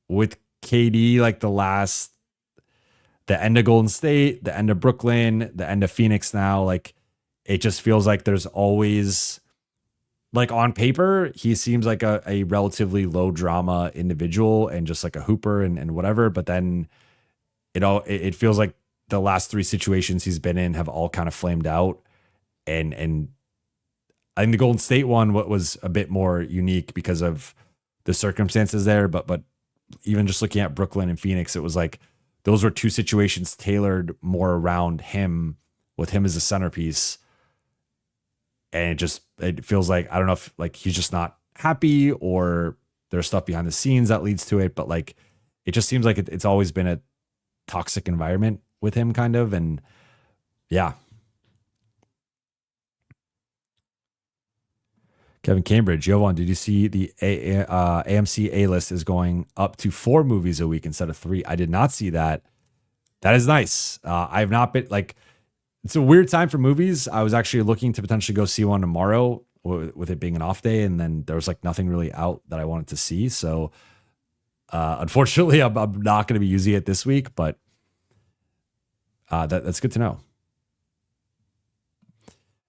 KD, like the end of Golden State, the end of Brooklyn, the end of Phoenix now, like it just feels like there's always, like on paper, he seems like a relatively low drama individual and just like a hooper and whatever. But then it feels like the last three situations he's been in have all kind of flamed out. And I think the Golden State one was a bit more unique because of the circumstances there. But even just looking at Brooklyn and Phoenix, it was like those were two situations tailored more around him, with him as a centerpiece. And it feels like, I don't know if like he's just not happy or there's stuff behind the scenes that leads to it. But like, it just seems like it's always been a toxic environment with him kind of. And yeah. Kevin Cambridge, Jovan, did you see the AMC A-list is going up to 4 movies a week instead of 3? I did not see that. That is nice. I have not been like, it's a weird time for movies. I was actually looking to potentially go see one tomorrow with it being an off day. And then there was like nothing really out that I wanted to see. So unfortunately, I'm not going to be using it this week, but that's good to know.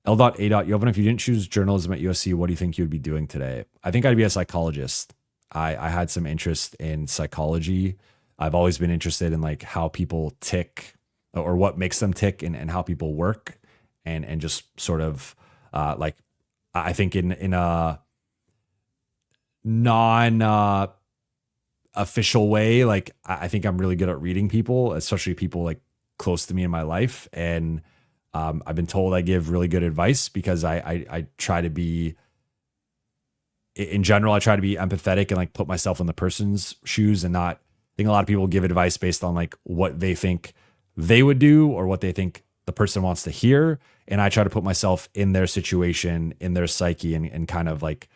L.A. Jovan, if you didn't choose journalism at USC, what do you think you would be doing today? I think I'd be a psychologist. I had some interest in psychology. I've always been interested in like how people tick or what makes them tick and how people work and just sort of like, I think in a non official way, like I think I'm really good at reading people, especially people like close to me in my life. And I've been told I give really good advice because I try to be, in general, I try to be empathetic and like put myself in the person's shoes and not, I think a lot of people give advice based on like what they think they would do or what they think the person wants to hear. And I try to put myself in their situation, in their psyche and kind of like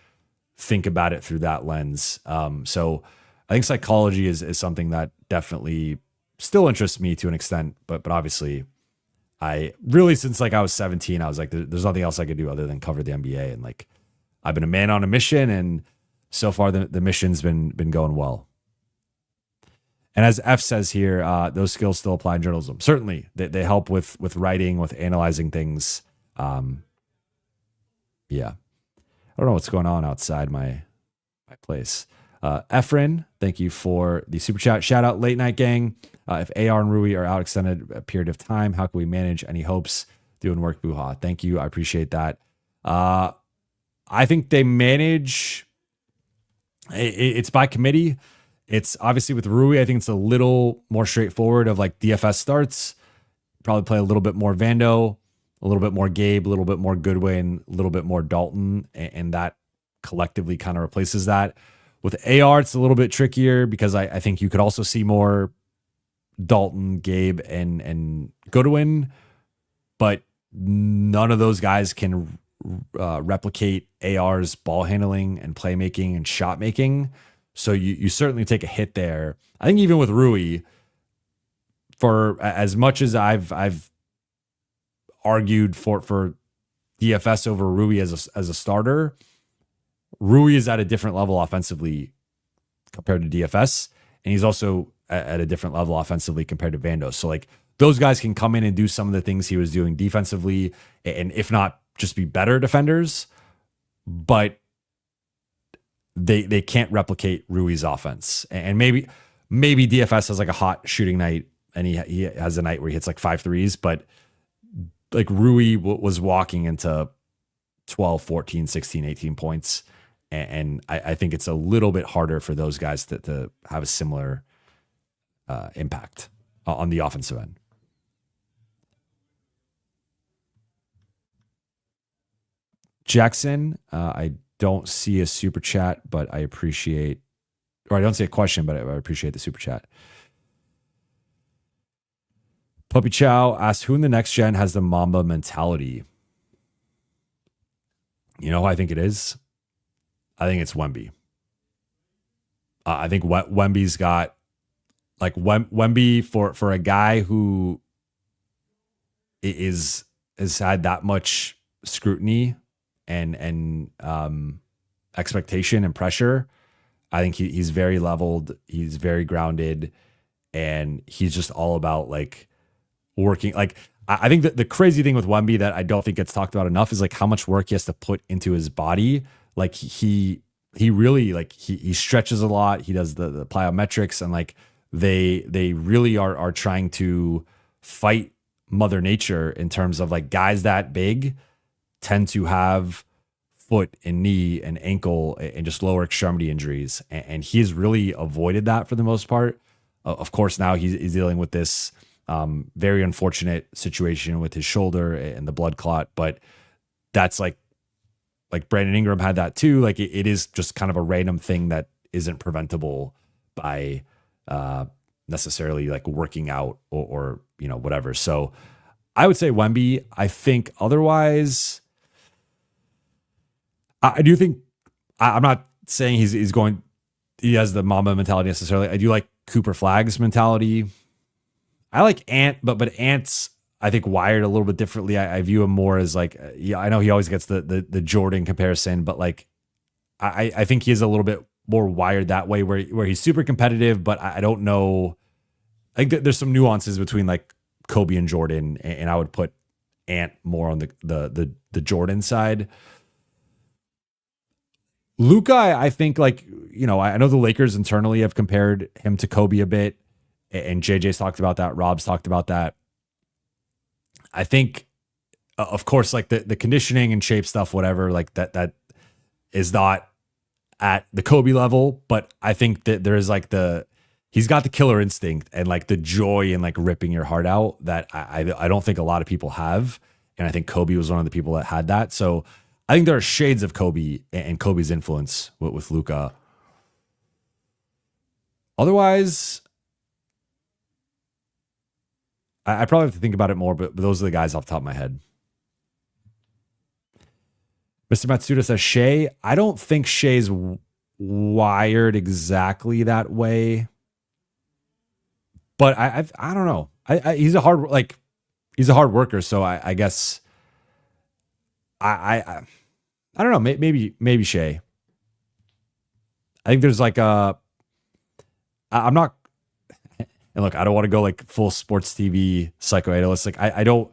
think about it through that lens. So I think psychology is something that definitely still interests me to an extent, but obviously I really, since like I was 17, I was like, there's nothing else I could do other than cover the NBA. And like, I've been a man on a mission, and so far the mission's been going well. And as F says here, those skills still apply in journalism. Certainly, they help with writing, with analyzing things. Yeah, I don't know what's going on outside my place. Efren, thank you for the super chat. Shout out Late Night Gang. If AR and Rui are out extended period of time, how can we manage any hopes? Doing work, Buha. Thank you. I appreciate that. I think they manage. It's by committee. It's obviously with Rui, I think it's a little more straightforward of like DFS starts, probably play a little bit more Vando, a little bit more Gabe, a little bit more Goodwin, a little bit more Dalton, and that collectively kind of replaces that. With AR, it's a little bit trickier because I think you could also see more Dalton, Gabe, and Goodwin, but none of those guys can replicate AR's ball handling and playmaking and shot making. So you certainly take a hit there. I think even with Rui, for as much as I've argued for DFS over Rui as a starter, Rui is at a different level offensively compared to DFS, and he's also at a different level offensively compared to Vando. So like those guys can come in and do some of the things he was doing defensively, and if not, just be better defenders, but they can't replicate Rui's offense. And maybe DFS has like a hot shooting night, and he has a night where he hits like 5 threes, but like Rui was walking into 12, 14, 16, 18 points. And I think it's a little bit harder for those guys to have a similar impact on the offensive end. Jackson, I don't see a super chat, but I appreciate, or I don't see a question, but I appreciate the super chat. Puppy Chow asks, who in the next gen has the Mamba mentality? You know who I think it is? I think it's Wemby. I think Wemby's got, like, Wemby for a guy who has had that much scrutiny and expectation and pressure. I think he's very leveled. He's very grounded, and he's just all about like working. Like, I think that the crazy thing with Wemby that I don't think gets talked about enough is like how much work he has to put into his body. Like he really, like he stretches a lot. He does the plyometrics, and like they really are trying to fight Mother Nature in terms of like guys that big tend to have foot and knee and ankle and just lower extremity injuries. And he's really avoided that for the most part. Of course, now he's dealing with this very unfortunate situation with his shoulder and the blood clot, but that's like Brandon Ingram had that too. Like it is just kind of a random thing that isn't preventable by necessarily like working out or you know, whatever. So I would say Wemby. I think otherwise, I do think I'm not saying he has the Mamba mentality necessarily. I do like Cooper Flagg's mentality. I like Ant, but Ant's, I think, wired a little bit differently. I view him more as like, yeah, I know he always gets the Jordan comparison, but like I think he is a little bit more wired that way, where he's super competitive, but I don't know. I think there's some nuances between like Kobe and Jordan, and I would put Ant more on the Jordan side. Luka, I think, like, you know, I know the Lakers internally have compared him to Kobe a bit, and JJ's talked about that. Rob's talked about that. I think, of course, like the conditioning and shape stuff, whatever, like that is not at the Kobe level, but I think that there is like he's got the killer instinct and like the joy in like ripping your heart out that I don't think a lot of people have. And I think Kobe was one of the people that had that. So I think there are shades of Kobe and Kobe's influence with Luka. Otherwise, I probably have to think about it more, but those are the guys off the top of my head. Mr. Matsuda says Shea. I don't think Shea's wired exactly that way, but I don't know. He's a hard worker, so I guess I don't know. Maybe Shea. I think there's like I'm not. And look, I don't want to go like full sports TV psychoanalyst. Like I don't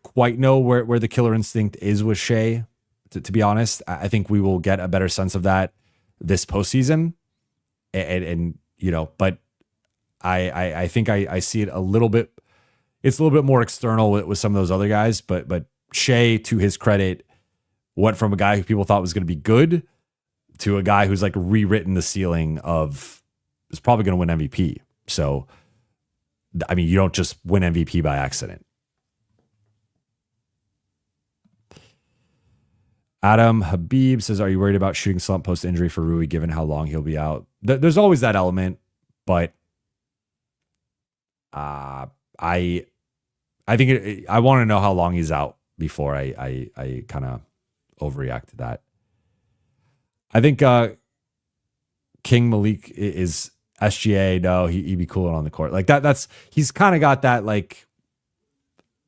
quite know where the killer instinct is with Shea. To be honest, I think we will get a better sense of that this postseason. And you know, but I think I see it a little bit. It's a little bit more external with some of those other guys. But Shea, to his credit, went from a guy who people thought was going to be good to a guy who's like rewritten the ceiling of is probably going to win MVP. So, I mean, you don't just win MVP by accident. Adam Habib says, are you worried about shooting slump post-injury for Rui, given how long he'll be out? There's always that element, but I think I want to know how long he's out before I kind of overreact to that. I think King Malik is SGA. No, he'd be cooler on the court. Like that's he's kind of got that, like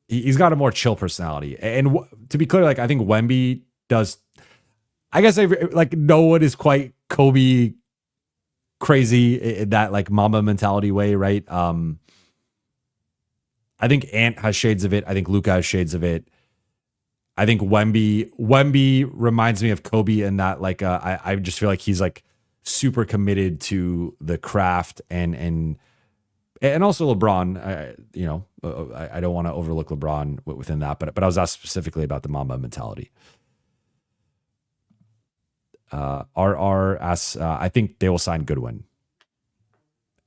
he's got a more chill personality. And to be clear, like I think Wemby does. I guess like no one is quite Kobe crazy in that like Mamba mentality way, right? I think Ant has shades of it. I think Luka has shades of it. I think Wemby reminds me of Kobe in that like I just feel like he's like super committed to the craft and also LeBron. I don't want to overlook LeBron within that, but I was asked specifically about the Mamba mentality. RR asks, I think they will sign Goodwin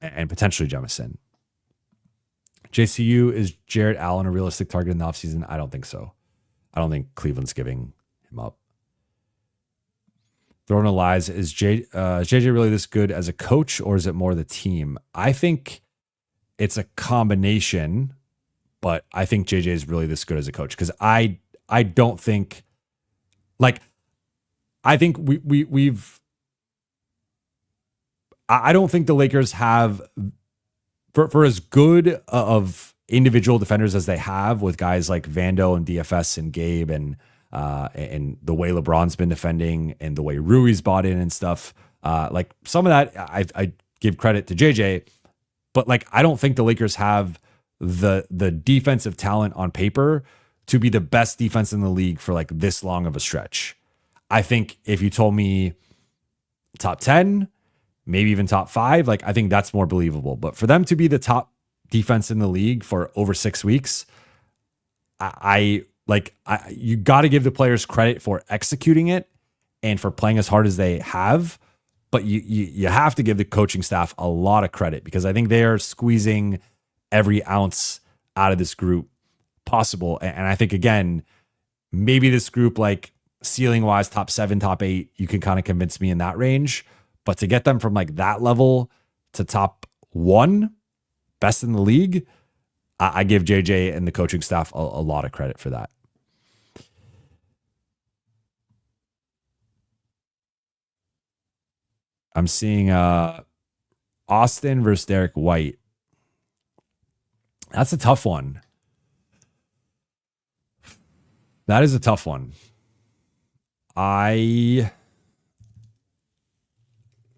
and potentially Jemison. JCU, is Jarrett Allen a realistic target in the offseason? I don't think so. I don't think Cleveland's giving him up. Throwing a lies, is JJ really this good as a coach, or is it more the team? I think it's a combination, but I think JJ is really this good as a coach because I don't think like. I think I don't think the Lakers have for as good of individual defenders as they have with guys like Vando and DFS and Gabe and the way LeBron's been defending and the way Rui's bought in and stuff. Like some of that I give credit to JJ, but like I don't think the Lakers have the defensive talent on paper to be the best defense in the league for like this long of a stretch. I think if you told me top 10, maybe even top 5, like I think that's more believable. But for them to be the top defense in the league for over 6 weeks, you got to give the players credit for executing it and for playing as hard as they have. But you have to give the coaching staff a lot of credit because I think they are squeezing every ounce out of this group possible. And I think, again, maybe this group, like, ceiling wise, top 7, top 8, you can kind of convince me in that range. But to get them from like that level to top 1, best in the league, I give JJ and the coaching staff a lot of credit for that. I'm seeing Austin versus Derek White. That's a tough one. That is a tough one. I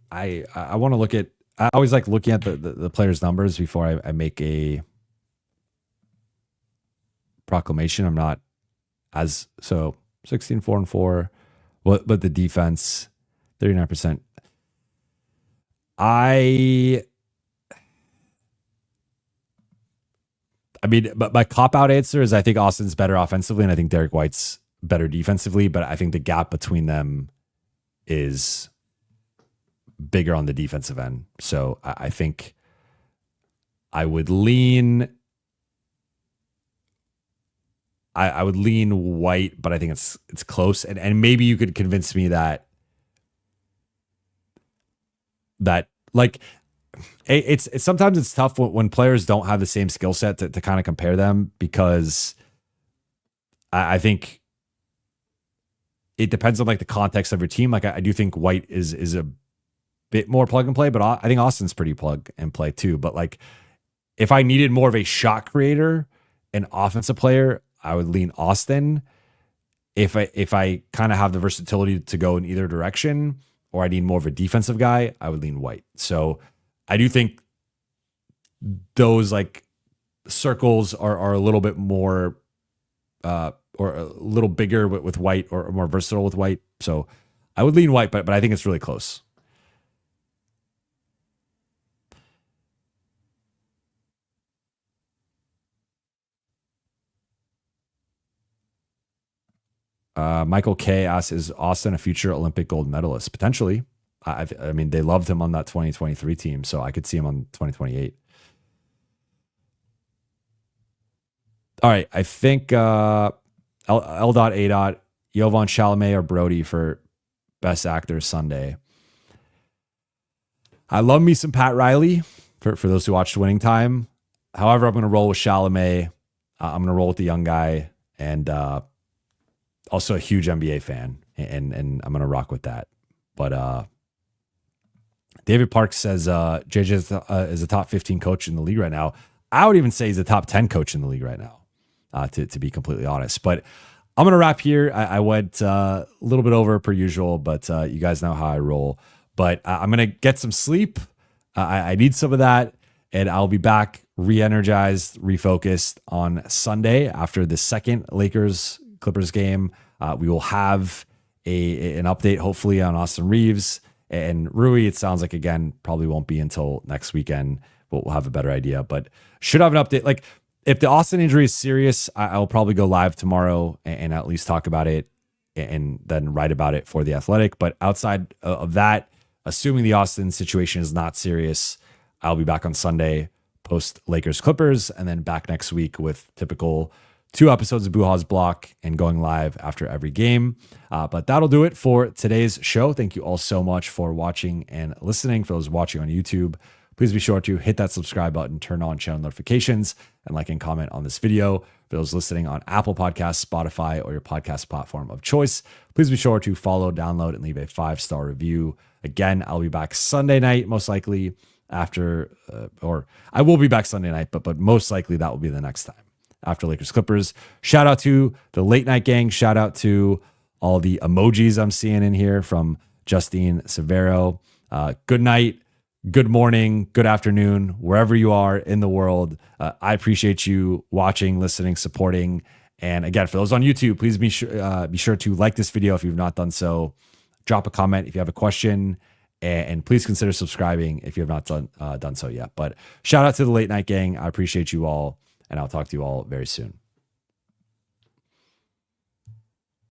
want to look at. I always like looking at the players' numbers before I make a proclamation. I'm not as so 16, 4 and 4. But the defense 39%. I mean, but my cop out answer is I think Austin's better offensively, and I think Derek White's better defensively, but I think the gap between them is bigger on the defensive end. So I think I would lean White, but I think it's close. And maybe you could convince me that like it's sometimes it's tough when players don't have the same skill set to kind of compare them, because I think it depends on like the context of your team. Like I do think White is a bit more plug and play, but I think Austin's pretty plug and play too. But like if I needed more of a shot creator, an offensive player, I would lean Austin. If I kind of have the versatility to go in either direction, or I need more of a defensive guy, I would lean White. So I do think those like circles are a little bit more or a little bigger with White, or more versatile with White. So I would lean White, but I think it's really close. Michael K asks, is Austin a future Olympic gold medalist? Potentially. I mean, they loved him on that 2023 team, so I could see him on 2028. All right, I think L.A. Jovan Chalamet or Brody for Best Actor Sunday. I love me some Pat Riley for those who watched Winning Time. However, I'm going to roll with Chalamet. I'm going to roll with the young guy, and Also a huge NBA fan, and I'm gonna rock with that. But David Parks says JJ is a top 15 coach in the league right now. I would even say he's a top 10 coach in the league right now, to be completely honest. But I'm going to wrap here. I went a little bit over per usual, but you guys know how I roll. But I'm going to get some sleep. I need some of that. And I'll be back re-energized, refocused on Sunday after the second Lakers-Clippers game. We will have an update, hopefully, on Austin Reaves. And Rui, it sounds like, again, probably won't be until next weekend. We'll have a better idea. But should have an update. Like, if the Austin injury is serious, I'll probably go live tomorrow and at least talk about it and then write about it for The Athletic. But outside of that, assuming the Austin situation is not serious, I'll be back on Sunday, post Lakers Clippers, and then back next week with typical 2 episodes of Buha's Block and going live after every game. But that'll do it for today's show. Thank you all so much for watching and listening. For those watching on YouTube, please be sure to hit that subscribe button, turn on channel notifications, and like and comment on this video. For those listening on Apple Podcasts, Spotify, or your podcast platform of choice, please be sure to follow, download, and leave a 5-star review. Again, I'll be back Sunday night, most likely or I will be back Sunday night, but most likely that will be the next time after Lakers Clippers. Shout out to the late night gang. Shout out to all the emojis I'm seeing in here from Justine Severo. Good night, good morning, good afternoon, wherever you are in the world. I appreciate you watching, listening, supporting. And again, for those on YouTube, please be sure to like this video if you've not done so. Drop a comment if you have a question, and please consider subscribing if you have not done so yet. But shout out to the late night gang. I appreciate you all, and I'll talk to you all very soon.